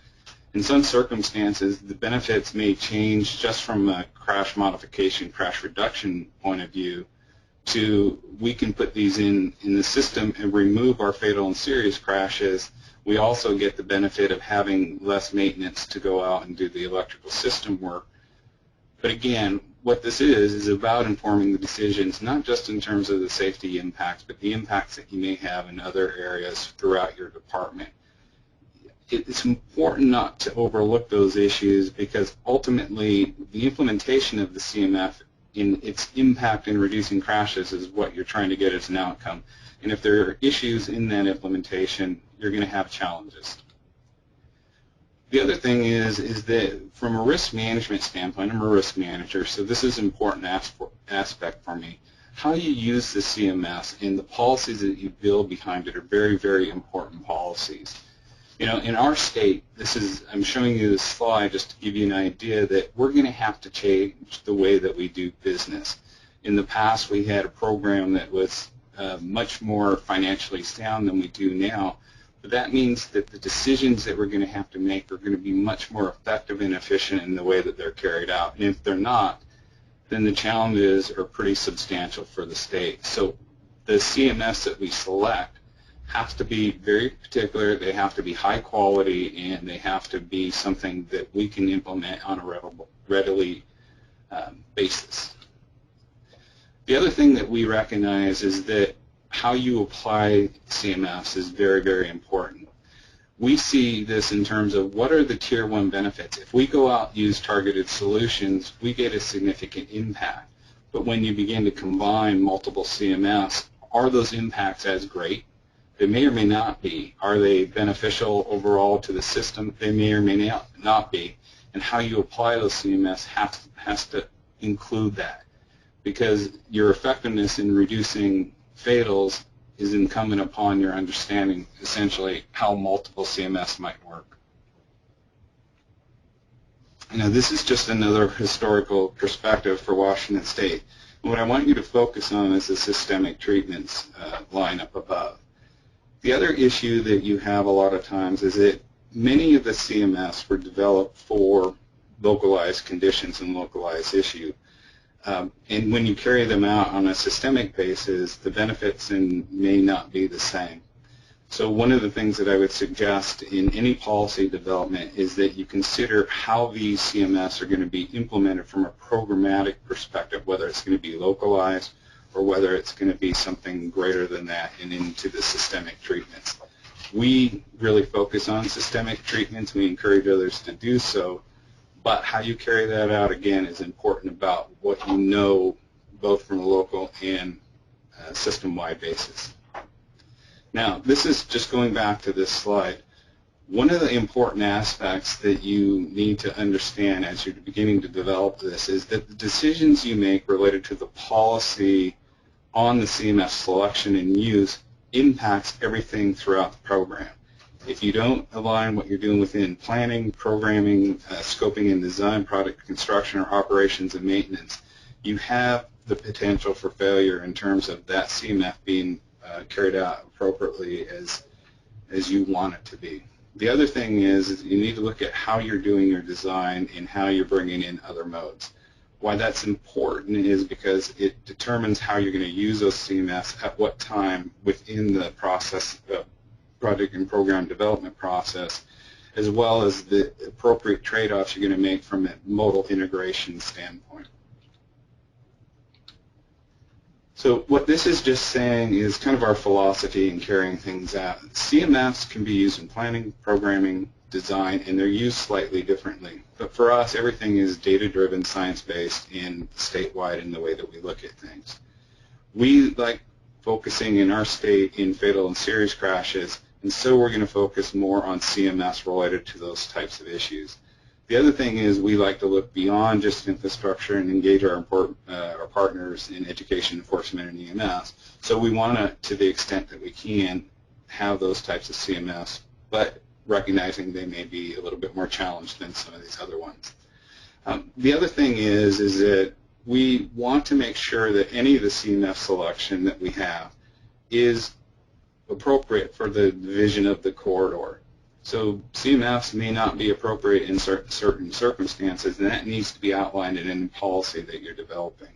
In some circumstances, the benefits may change just from a crash modification, crash reduction point of view to we can put these in the system and remove our fatal and serious crashes. We also get the benefit of having less maintenance to go out and do the electrical system work. But again, what this is about informing the decisions, not just in terms of the safety impacts, but the impacts that you may have in other areas throughout your department. It's important not to overlook those issues because ultimately the implementation of the CMF in its impact in reducing crashes is what you're trying to get as an outcome. And if there are issues in that implementation, you're going to have challenges. The other thing is that from a risk management standpoint, I'm a risk manager, so this is an important aspect for me. How you use the CMS and the policies that you build behind it are very, very important policies. You know, in our state, I'm showing you this slide just to give you an idea that we're going to have to change the way that we do business. In the past, we had a program that was much more financially sound than we do now. But that means that the decisions that we're going to have to make are going to be much more effective and efficient in the way that they're carried out. And if they're not, then the challenges are pretty substantial for the state. So the CMS that we select have to be very particular, they have to be high quality, and they have to be something that we can implement on a readily basis. The other thing that we recognize is that how you apply CMFs is very, very important. We see this in terms of what are the Tier 1 benefits. If we go out and use targeted solutions, we get a significant impact. But when you begin to combine multiple CMFs, are those impacts as great? They may or may not be. Are they beneficial overall to the system? They may or may not be. And how you apply those CMFs has to include that, because your effectiveness in reducing fatals is incumbent upon your understanding essentially how multiple CMS might work. Now this is just another historical perspective for Washington State. And what I want you to focus on is the systemic treatments line up above. The other issue that you have a lot of times is that many of the CMS were developed for localized conditions and localized issue. And when you carry them out on a systemic basis, the benefits may not be the same. So one of the things that I would suggest in any policy development is that you consider how these CMS are going to be implemented from a programmatic perspective, whether it's going to be localized or whether it's going to be something greater than that and into the systemic treatments. We really focus on systemic treatments. We encourage others to do so. But how you carry that out, again, is important about what you know both from a local and system-wide basis. Now, this is just going back to this slide. One of the important aspects that you need to understand as you're beginning to develop this is that the decisions you make related to the policy on the CMF selection and use impacts everything throughout the program. If you don't align what you're doing within planning, programming, scoping and design, product construction, or operations and maintenance, you have the potential for failure in terms of that CMF being carried out appropriately as you want it to be. The other thing is you need to look at how you're doing your design and how you're bringing in other modes. Why that's important is because it determines how you're going to use those CMFs at what time within the process of project and program development process, as well as the appropriate trade-offs you're going to make from a modal integration standpoint. So what this is just saying is kind of our philosophy in carrying things out. CMFs can be used in planning, programming, design, and they're used slightly differently. But for us, everything is data-driven, science-based, and statewide in the way that we look at things. We like focusing in our state in fatal and serious crashes, and so we're going to focus more on CMFs related to those types of issues. The other thing is we like to look beyond just infrastructure and engage our partners in education, enforcement, and EMS. So we want to the extent that we can, have those types of CMFs, but recognizing they may be a little bit more challenged than some of these other ones. The other thing is that we want to make sure that any of the CMF selection that we have is appropriate for the vision of the corridor. So CMFs may not be appropriate in certain circumstances, and that needs to be outlined in any policy that you're developing.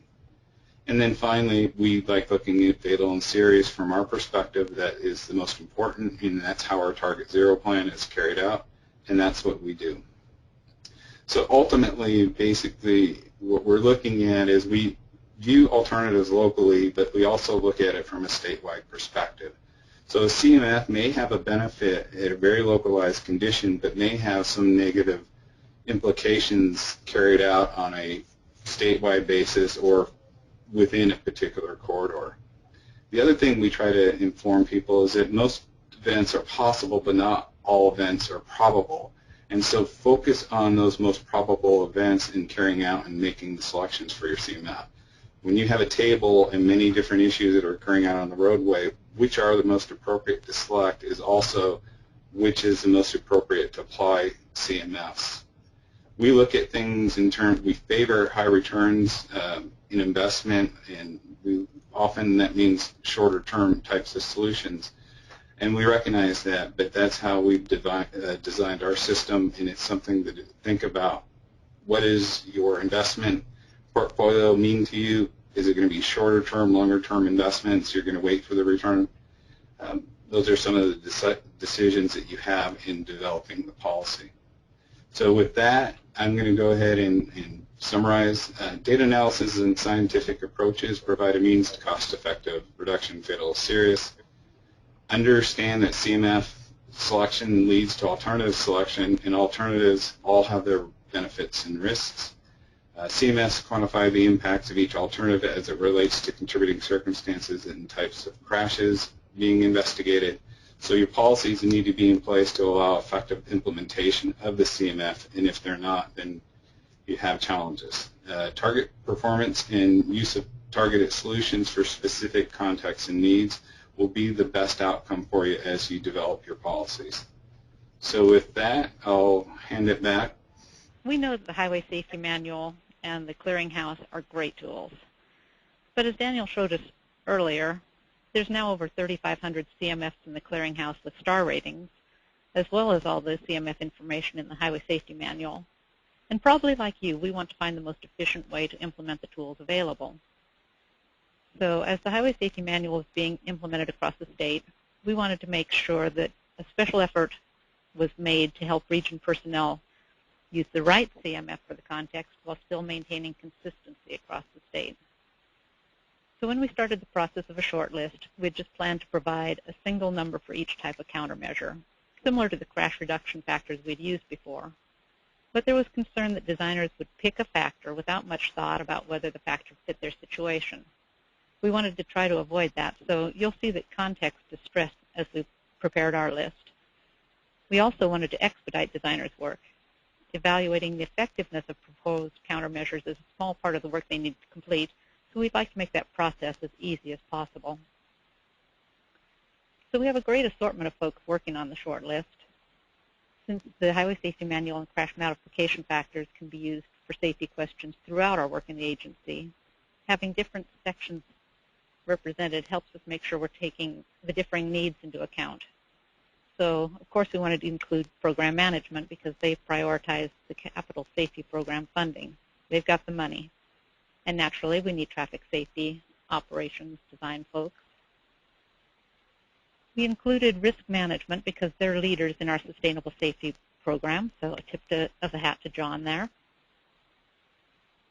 And then finally, we like looking at fatal and serious from our perspective. That is the most important, and that's how our Target Zero plan is carried out, and that's what we do. So ultimately, basically, what we're looking at is we view alternatives locally, but we also look at it from a statewide perspective. So a CMF may have a benefit at a very localized condition, but may have some negative implications carried out on a statewide basis or within a particular corridor. The other thing we try to inform people is that most events are possible, but not all events are probable. And so focus on those most probable events in carrying out and making the selections for your CMF. When you have a table and many different issues that are occurring out on the roadway, which are the most appropriate to select is also which is the most appropriate to apply CMFs. We look at things in terms, we favor high returns in investment, and often that means shorter term types of solutions. And we recognize that, but that's how we've designed our system, and it's something to think about. What is your investment portfolio mean to you? Is it going to be shorter term, longer term investments? You're going to wait for the return? Those are some of the decisions that you have in developing the policy. So with that, I'm going to go ahead and summarize. Data analysis and scientific approaches provide a means to cost-effective reduction of fatal serious. Understand that CMF selection leads to alternative selection, and alternatives all have their benefits and risks. CMFs quantify the impacts of each alternative as it relates to contributing circumstances and types of crashes being investigated. So your policies need to be in place to allow effective implementation of the CMF, and if they're not, then you have challenges. Target performance and use of targeted solutions for specific contexts and needs will be the best outcome for you as you develop your policies. So with that, I'll hand it back. We know that the Highway Safety Manual and the Clearinghouse are great tools. But as Daniel showed us earlier, there's now over 3,500 CMFs in the Clearinghouse with star ratings, as well as all the CMF information in the Highway Safety Manual. And probably like you, we want to find the most efficient way to implement the tools available. So as the Highway Safety Manual is being implemented across the state, we wanted to make sure that a special effort was made to help region personnel use the right CMF for the context while still maintaining consistency across the state. So when we started the process of a short list, we had just planned to provide a single number for each type of countermeasure, similar to the crash reduction factors we'd used before. But there was concern that designers would pick a factor without much thought about whether the factor fit their situation. We wanted to try to avoid that, so you'll see that context is stressed as we prepared our list. We also wanted to expedite designers' work. Evaluating the effectiveness of proposed countermeasures is a small part of the work they need to complete, so we'd like to make that process as easy as possible. So we have a great assortment of folks working on the short list. Since the Highway Safety Manual and crash modification factors can be used for safety questions throughout our work in the agency, having different sections represented helps us make sure we're taking the differing needs into account. So, of course, we wanted to include program management because they prioritize the capital safety program funding. They've got the money. And naturally, we need traffic safety, operations, design folks. We included risk management because they're leaders in our sustainable safety program, so a tip of the hat to John there.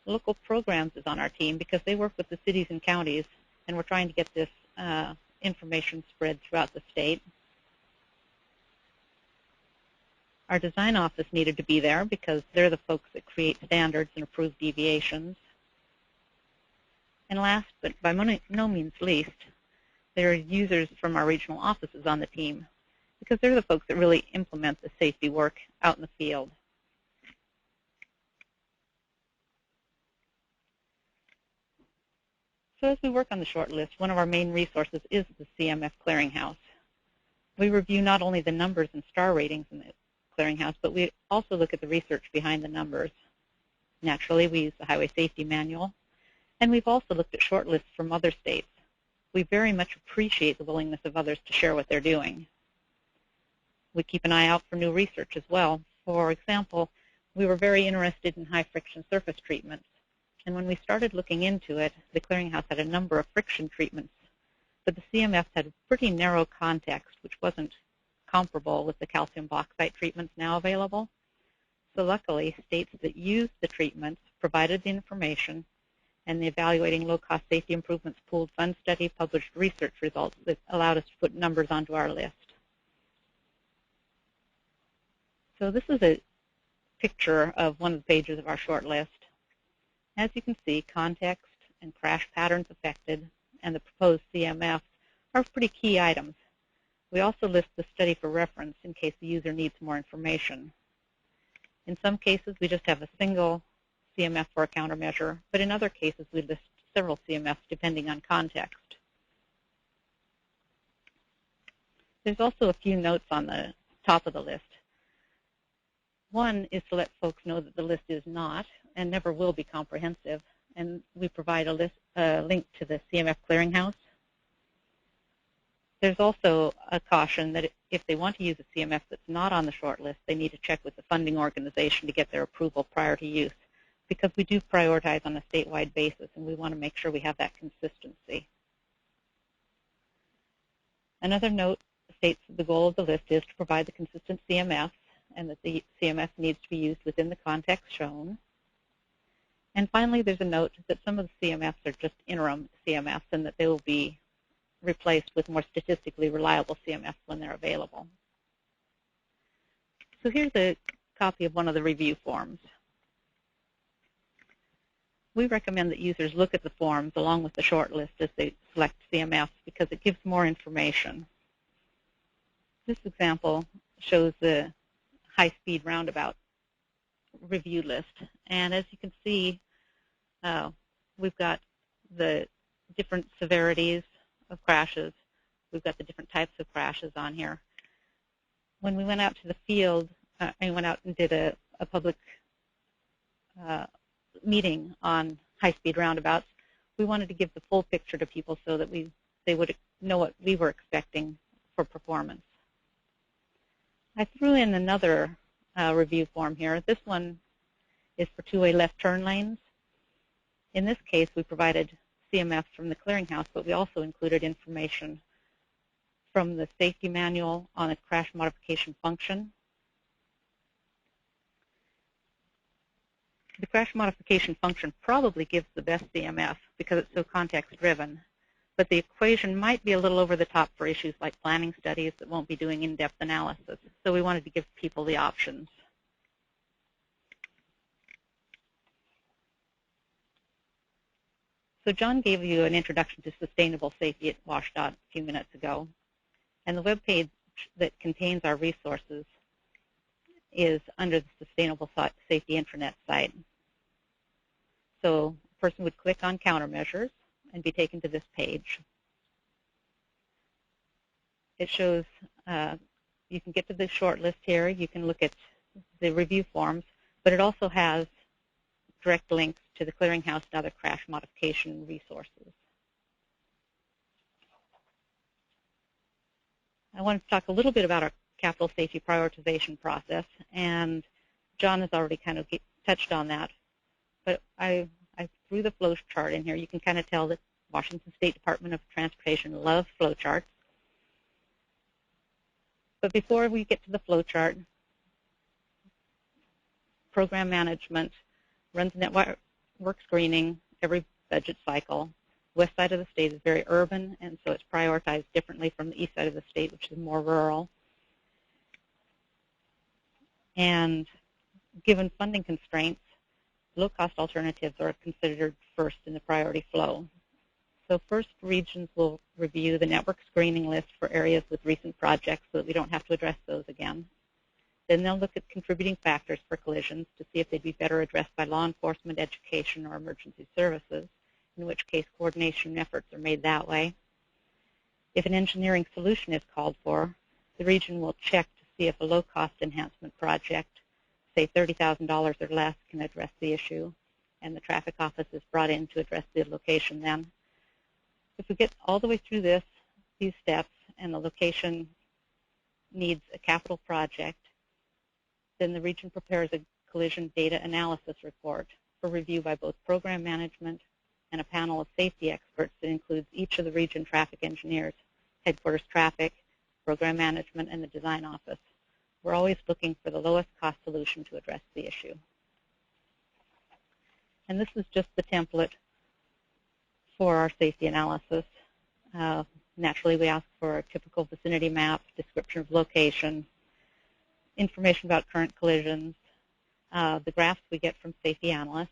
Local programs is on our team because they work with the cities and counties and we're trying to get this information spread throughout the state. Our design office needed to be there because they're the folks that create standards and approve deviations. And last, but by no means least, there are users from our regional offices on the team because they're the folks that really implement the safety work out in the field. So as we work on the short list, one of our main resources is the CMF Clearinghouse. We review not only the numbers and star ratings in the Clearinghouse, but we also look at the research behind the numbers. Naturally, we use the Highway Safety Manual, and we've also looked at short lists from other states. We very much appreciate the willingness of others to share what they're doing. We keep an eye out for new research as well. For example, we were very interested in high-friction surface treatments, and when we started looking into it, the Clearinghouse had a number of friction treatments, but the CMFs had a pretty narrow context, which wasn't comparable with the calcium bauxite treatments now available. So luckily, states that used the treatments provided the information, and the Evaluating Low-Cost Safety Improvements Pooled Fund Study published research results that allowed us to put numbers onto our list. So this is a picture of one of the pages of our short list. As you can see, context and crash patterns affected and the proposed CMFs are pretty key items. We also list the study for reference in case the user needs more information. In some cases, we just have a single CMF for a countermeasure, but in other cases, we list several CMFs depending on context. There's also a few notes on the top of the list. One is to let folks know that the list is not and never will be comprehensive, and we provide a link to the CMF Clearinghouse. There's also a caution that if they want to use a CMF that's not on the short list, they need to check with the funding organization to get their approval prior to use, because we do prioritize on a statewide basis, and we want to make sure we have that consistency. Another note states that the goal of the list is to provide the consistent CMFs, and that the CMF needs to be used within the context shown. And finally, there's a note that some of the CMFs are just interim CMFs and that they will be replaced with more statistically reliable CMFs when they're available. So here's a copy of one of the review forms. We recommend that users look at the forms along with the short list as they select CMFs because it gives more information. This example shows the high-speed roundabout review list. And as you can see, we've got the different severities of crashes. We've got the different types of crashes on here. When we went out to the field, and went out and did a public meeting on high-speed roundabouts, we wanted to give the full picture to people so that they would know what we were expecting for performance. I threw in another review form here. This one is for two-way left turn lanes. In this case, we provided CMFs from the Clearinghouse, but we also included information from the safety manual on a crash modification function. The crash modification function probably gives the best CMF because it's so context-driven, but the equation might be a little over the top for issues like planning studies that won't be doing in-depth analysis, so we wanted to give people the options. So John gave you an introduction to sustainable safety at WashDOT a few minutes ago, and the web page that contains our resources is under the Sustainable Safety Intranet site. So a person would click on countermeasures and be taken to this page. It shows you can get to the short list here. You can look at the review forms, but it also has direct links to the Clearinghouse and other crash modification resources. I wanted to talk a little bit about our capital safety prioritization process, and John has already kind of touched on that. But I threw the flow chart in here. You can kind of tell that Washington State Department of Transportation loves flow charts. But before we get to the flow chart, program management runs network screening every budget cycle. west side of the state is very urban, and so it's prioritized differently from the east side of the state, which is more rural. And given funding constraints, low-cost alternatives are considered first in the priority flow. So first, regions will review the network screening list for areas with recent projects so that we don't have to address those again. Then they'll look at contributing factors for collisions to see if they'd be better addressed by law enforcement, education, or emergency services, in which case coordination efforts are made that way. If an engineering solution is called for, the region will check to see if a low-cost enhancement project, say $30,000 or less, can address the issue, and the traffic office is brought in to address the location then. If we get all the way through these steps, and the location needs a capital project, then the region prepares a collision data analysis report for review by both program management and a panel of safety experts that includes each of the region traffic engineers, headquarters traffic, program management, and the design office. We're always looking for the lowest cost solution to address the issue. And this is just the template for our safety analysis. Naturally, we ask for a typical vicinity map, description of location, information about current collisions, the graphs we get from safety analyst,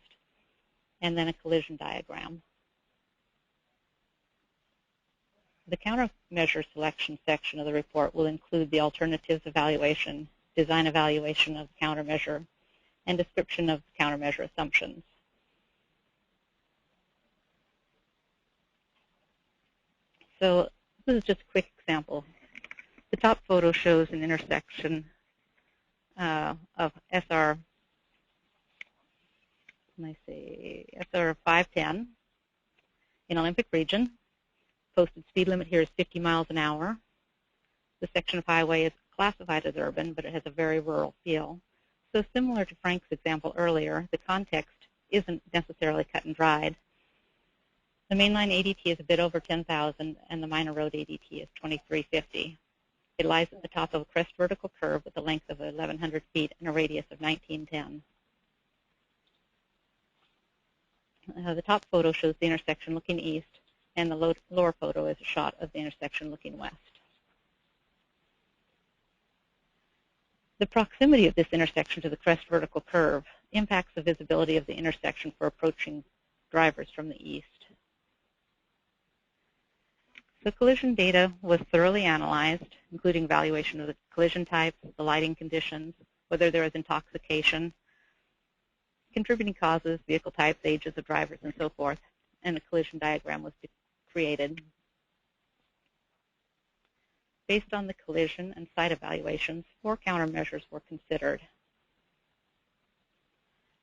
and then a collision diagram. The countermeasure selection section of the report will include the alternatives evaluation, design evaluation of the countermeasure, and description of the countermeasure assumptions. So this is just a quick example. The top photo shows an intersection of SR 510 in Olympic region. Posted speed limit here is 50 miles an hour. The section of highway is classified as urban, but it has a very rural feel. So similar to Frank's example earlier, the context isn't necessarily cut and dried. The mainline ADT is a bit over 10,000, and the minor road ADT is 2350. It lies at the top of a crest vertical curve with a length of 1,100 feet and a radius of 1910. The top photo shows the intersection looking east, and the lower photo is a shot of the intersection looking west. The proximity of this intersection to the crest vertical curve impacts the visibility of the intersection for approaching drivers from the east. The collision data was thoroughly analyzed, including evaluation of the collision type, the lighting conditions, whether there was intoxication, contributing causes, vehicle types, ages of drivers, and so forth, and a collision diagram was created. Based on the collision and site evaluations, 4 countermeasures were considered.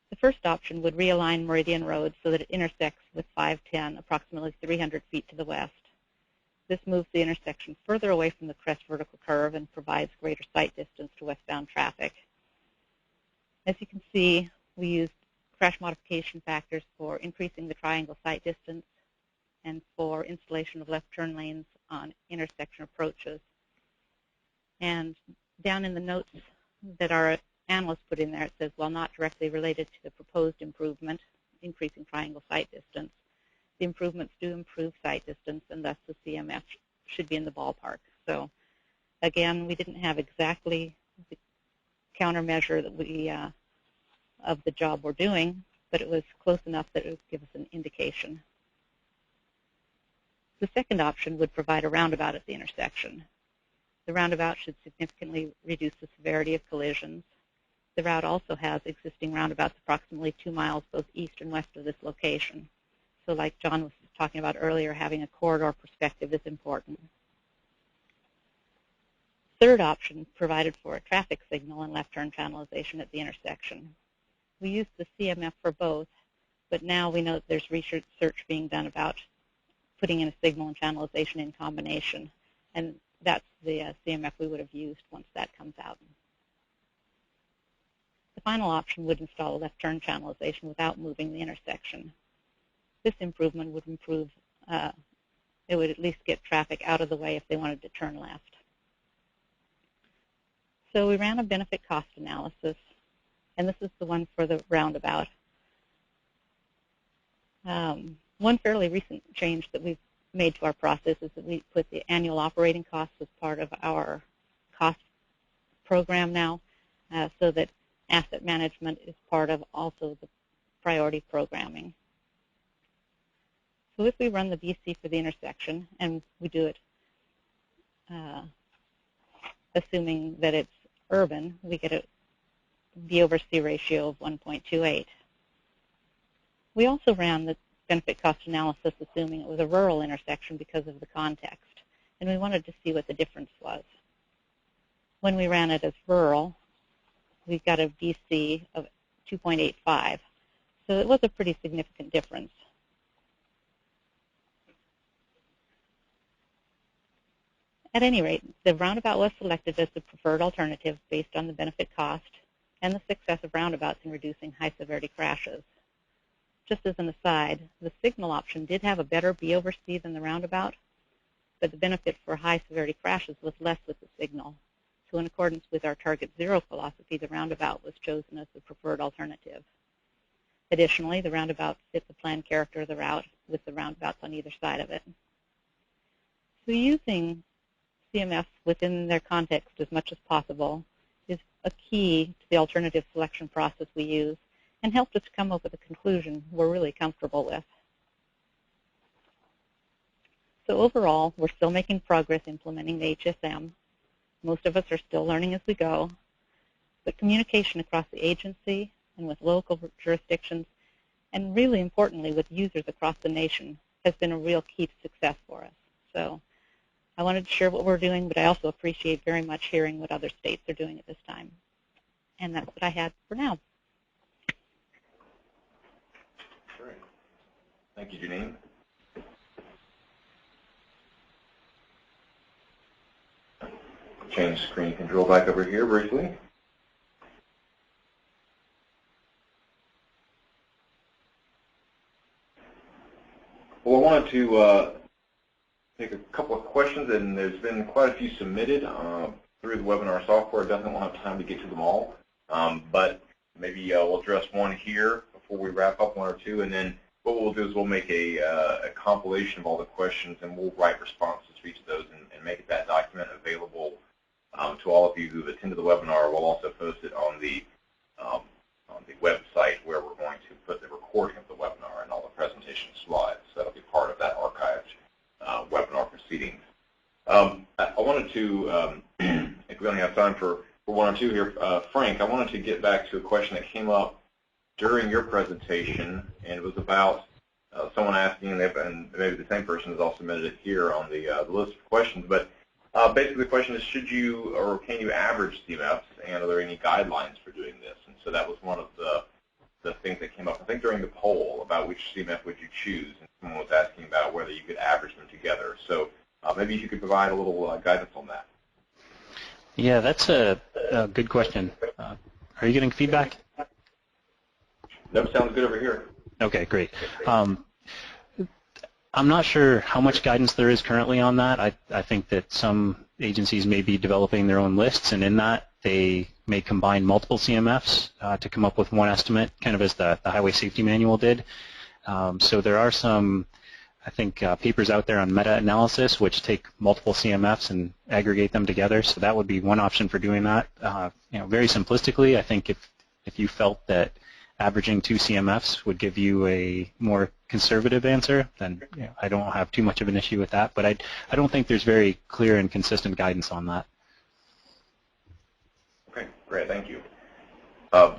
The first option would realign Meridian Road so that it intersects with 510 approximately 300 feet to the west. This moves the intersection further away from the crest vertical curve and provides greater sight distance to westbound traffic. As you can see, we used crash modification factors for increasing the triangle sight distance and for installation of left turn lanes on intersection approaches. And down in the notes that our analyst put in there, it says, while not directly related to the proposed improvement, increasing triangle sight distance, the improvements do improve sight distance, and thus the CMF should be in the ballpark. So again, we didn't have exactly the countermeasure that we of the job we're doing, but it was close enough that it would give us an indication. The second option would provide a roundabout at the intersection. The roundabout should significantly reduce the severity of collisions. The route also has existing roundabouts approximately 2 miles both east and west of this location. So like John was talking about earlier, having a corridor perspective is important. Third option provided for a traffic signal and left turn channelization at the intersection. We used the CMF for both, but now we know that there's research being done about putting in a signal and channelization in combination, and that's the CMF we would have used once that comes out. The final option would install a left turn channelization without moving the intersection. This improvement would improve, it would at least get traffic out of the way if they wanted to turn left. So we ran a benefit cost analysis, and this is the one for the roundabout. One fairly recent change that we've made to our process is that we put the annual operating costs as part of our cost program now, so that asset management is part of also the priority programming. So if we run the VC for the intersection, and we do it assuming that it's urban, we get a B over C ratio of 1.28. We also ran the benefit cost analysis assuming it was a rural intersection because of the context, and we wanted to see what the difference was. When we ran it as rural, we got a VC of 2.85, so it was a pretty significant difference. At any rate, the roundabout was selected as the preferred alternative based on the benefit cost and the success of roundabouts in reducing high-severity crashes. Just as an aside, the signal option did have a better B over C than the roundabout, but the benefit for high-severity crashes was less with the signal. So in accordance with our Target Zero philosophy, the roundabout was chosen as the preferred alternative. Additionally, the roundabout fit the planned character of the route with the roundabouts on either side of it. So using CMFs within their context as much as possible is a key to the alternative selection process we use and helped us to come up with a conclusion we're really comfortable with. So overall, we're still making progress implementing the HSM. Most of us are still learning as we go, but communication across the agency and with local jurisdictions, and really importantly with users across the nation, has been a real key to success for us. So I wanted to share what we're doing, but I also appreciate very much hearing what other states are doing at this time. And that's what I had for now. Great. Thank you, Jennene. Change screen control back over here briefly. Well, I wanted to take a couple of questions, and there's been quite a few submitted through the webinar software. I definitely won't have time to get to them all, but maybe we'll address one here before we wrap up, one or two, and then what we'll do is we'll make a compilation of all the questions, and we'll write responses for each of those and make that document available to all of you who've attended the webinar. We'll also post it on the website where we're going to put the recording of the webinar and all the presentation slides. So that'll be part of that archived webinar proceedings. I wanted to, if we only have time for one or two here, Frank, I wanted to get back to a question that came up during your presentation, and it was about someone asking, and maybe the same person has also submitted it here on the list of questions, but basically the question is, should you or can you average CMFs, and are there any guidelines for doing this? And so that was one of the things that came up, I think, during the poll about which CMF would you choose, and someone was asking about whether you could average them together. So maybe you could provide a little guidance on that. Yeah, that's a good question. Are you getting feedback? That sounds good over here. Okay, great. I'm not sure how much guidance there is currently on that. I think that some agencies may be developing their own lists, and in that they may combine multiple CMFs to come up with one estimate, kind of as the Highway Safety Manual did. So there are some, I think, papers out there on meta-analysis which take multiple CMFs and aggregate them together. So that would be one option for doing that. Very simplistically, I think if you felt that averaging 2 CMFs would give you a more conservative answer, then I don't have too much of an issue with that. But I don't think there's very clear and consistent guidance on that. Okay, great, thank you. Let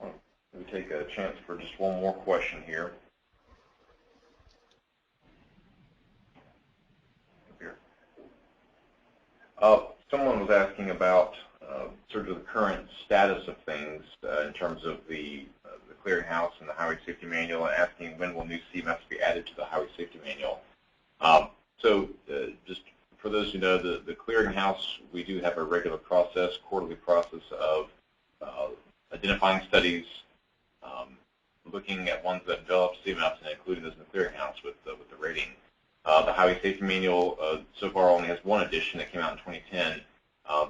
me take a chance for just one more question here. Someone was asking about sort of the current status of things in terms of the Clearinghouse and the Highway Safety Manual, and asking when will new CMFs be added to the Highway Safety Manual. So just for those who know, the Clearinghouse, we do have a regular process, quarterly process of identifying studies, looking at ones that develop CMFs and including those in the Clearinghouse with the rating. The Highway Safety Manual so far only has one edition that came out in 2010.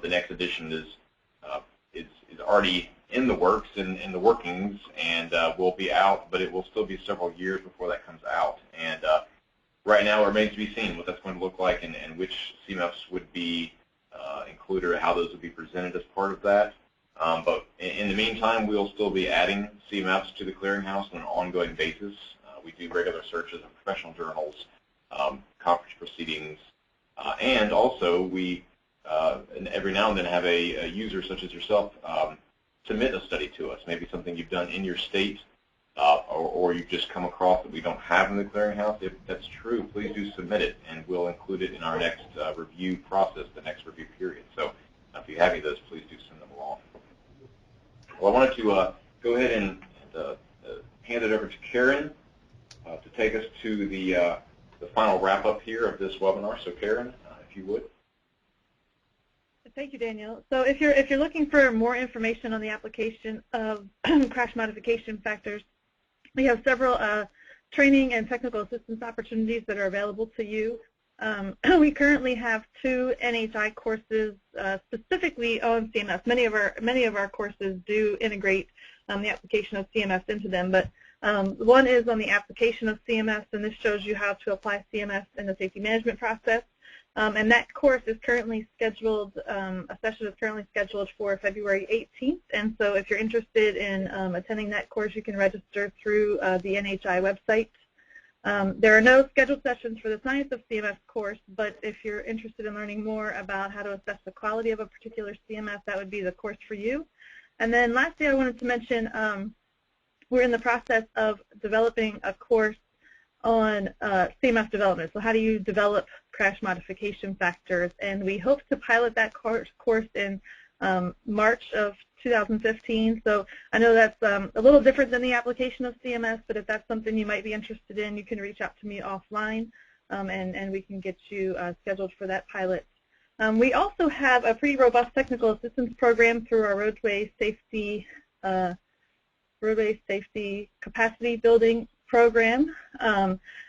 The next edition is already in the works, in the workings, and will be out, but it will still be several years before that comes right now it remains to be seen what that's going to look like and which CMFs would be included or how those would be presented as part of that. But in the meantime, we'll still be adding CMFs to the clearinghouse on an ongoing basis. We do regular searches of professional journals, conference proceedings, and also we every now and then have a user such as yourself submit a study to us, maybe something you've done in your state or you've just come across that we don't have in the clearinghouse. If that's true, please do submit it, and we'll include it in our next review process, the next review period. So if you have any of those, please do send them along. Well, I wanted to go ahead and hand it over to Karen to take us to the final wrap-up here of this webinar. So Karen, if you would. Thank you, Daniel. So if you're looking for more information on the application of crash modification factors, we have several training and technical assistance opportunities that are available to you. We currently have 2 NHI courses specifically on CMS. Many of our courses do integrate the application of CMS into them, but one is on the application of CMS, and this shows you how to apply CMS in the safety management process. And that course is currently scheduled, a session is currently scheduled for February 18th. And so if you're interested in attending that course, you can register through the NHI website. There are no scheduled sessions for the Science of CMS course, but if you're interested in learning more about how to assess the quality of a particular CMS, that would be the course for you. And then lastly, I wanted to mention we're in the process of developing a course on CMF development. So how do you develop crash modification factors? And we hope to pilot that course in March of 2015. So I know that's a little different than the application of CMS, but if that's something you might be interested in, you can reach out to me offline, and we can get you scheduled for that pilot. We also have a pretty robust technical assistance program through our roadway safety capacity building program,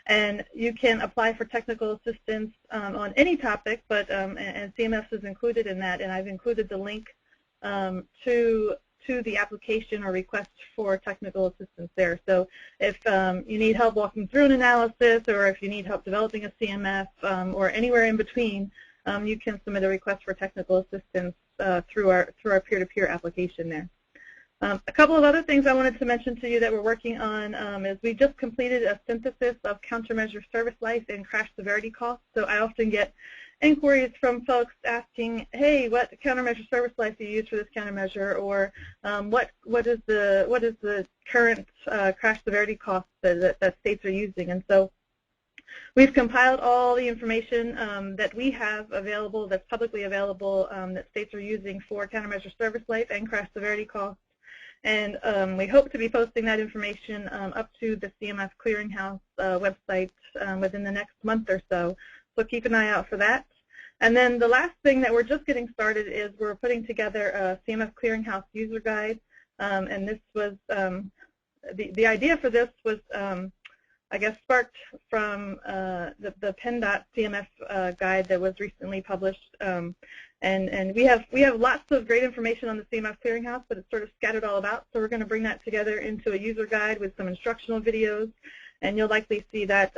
and you can apply for technical assistance on any topic, but and CMS is included in that, and I've included the link to the application or request for technical assistance there. So if you need help walking through an analysis, or if you need help developing a CMF, or anywhere in between, you can submit a request for technical assistance through our peer-to-peer application there. A couple of other things I wanted to mention to you that we're working on is we just completed a synthesis of countermeasure service life and crash severity costs. So I often get inquiries from folks asking, hey, what countermeasure service life do you use for this countermeasure, or what is the current crash severity cost that states are using? And so we've compiled all the information that we have available, that's publicly available, that states are using for countermeasure service life and crash severity costs. And we hope to be posting that information up to the CMF Clearinghouse website within the next month or so. So keep an eye out for that. And then the last thing that we're just getting started is we're putting together a CMF Clearinghouse user guide. And this was, the idea for this was, I guess, sparked from the PennDOT CMF guide that was recently published. And we have lots of great information on the CMF Clearinghouse, but it's sort of scattered all about. So we're going to bring that together into a user guide with some instructional videos, and you'll likely see that.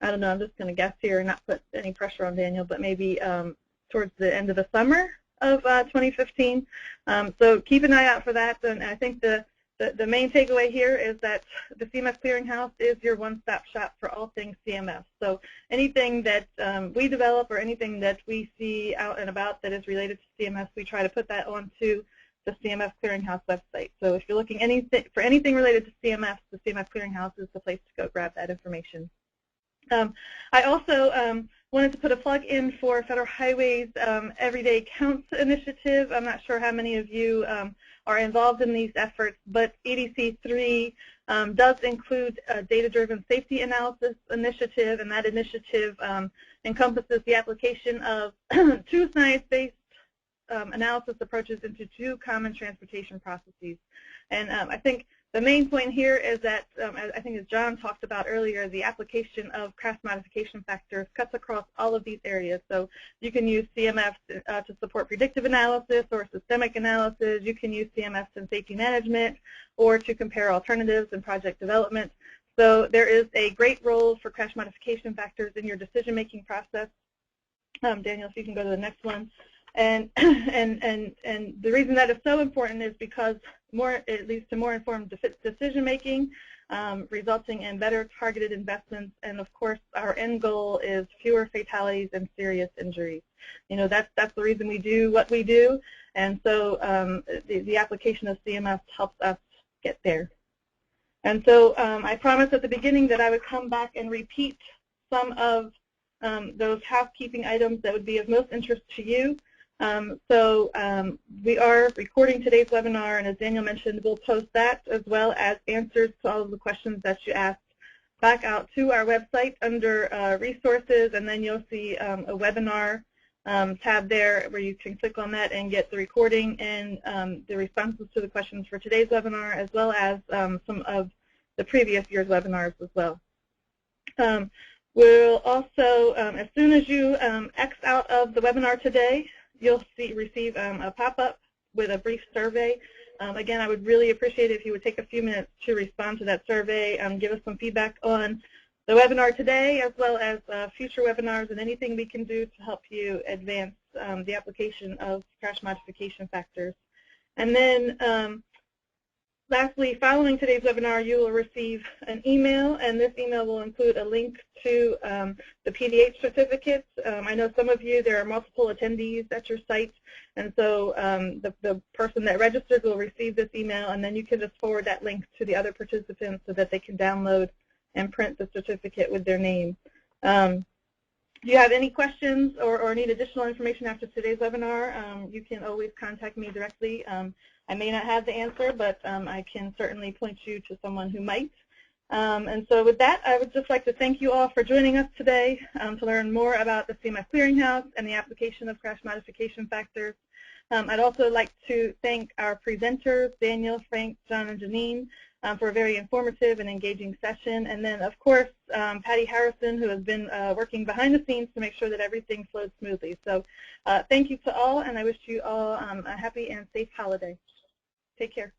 I don't know. I'm just going to guess here and not put any pressure on Daniel, but maybe towards the end of the summer of 2015. So keep an eye out for that. And I think the main takeaway here is that the CMF Clearinghouse is your one-stop shop for all things CMF. So anything that we develop or anything that we see out and about that is related to CMF, we try to put that onto the CMF Clearinghouse website. So if you're looking for anything related to CMF, the CMF Clearinghouse is the place to go grab that information. I also wanted to put a plug in for Federal Highway's Everyday Counts initiative. I'm not sure how many of you are involved in these efforts, but EDC 3 does include a data-driven safety analysis initiative, and that initiative encompasses the application of 2 science-based analysis approaches into 2 common transportation processes. And I think the main point here is that, I think as John talked about earlier, the application of crash modification factors cuts across all of these areas. So you can use CMFs to support predictive analysis or systemic analysis. You can use CMFs in safety management or to compare alternatives in project development. So there is a great role for crash modification factors in your decision-making process. Daniel, if you can go to the next one. And the reason that is so important is because it leads to more informed decision-making, resulting in better targeted investments, and of course our end goal is fewer fatalities and serious injuries. You know, that's the reason we do what we do, and so the application of CMFs helps us get there. And so I promised at the beginning that I would come back and repeat some of those housekeeping items that would be of most interest to you. We are recording today's webinar, and as Daniel mentioned, we'll post that as well as answers to all of the questions that you asked back out to our website under resources, and then you'll see a webinar tab there where you can click on that and get the recording and the responses to the questions for today's webinar, as well as some of the previous year's webinars as well. We'll also, as soon as you X out of the webinar today, you'll receive a pop-up with a brief survey. Again, I would really appreciate it if you would take a few minutes to respond to that survey, give us some feedback on the webinar today, as well as future webinars and anything we can do to help you advance the application of crash modification factors. And then lastly, following today's webinar, you will receive an email, and this email will include a link to the PDH certificates. I know some of you, there are multiple attendees at your site, and so the person that registered will receive this email, and then you can just forward that link to the other participants so that they can download and print the certificate with their name. If you have any questions or need additional information after today's webinar, you can always contact me directly. I may not have the answer, but I can certainly point you to someone who might. And so with that, I would just like to thank you all for joining us today to learn more about the CMF Clearinghouse and the application of crash modification factors. I'd also like to thank our presenters, Daniel, Frank, John, and Jennene, for a very informative and engaging session. And then, of course, Patty Harrison, who has been working behind the scenes to make sure that everything flows smoothly. So thank you to all, and I wish you all a happy and safe holiday. Take care.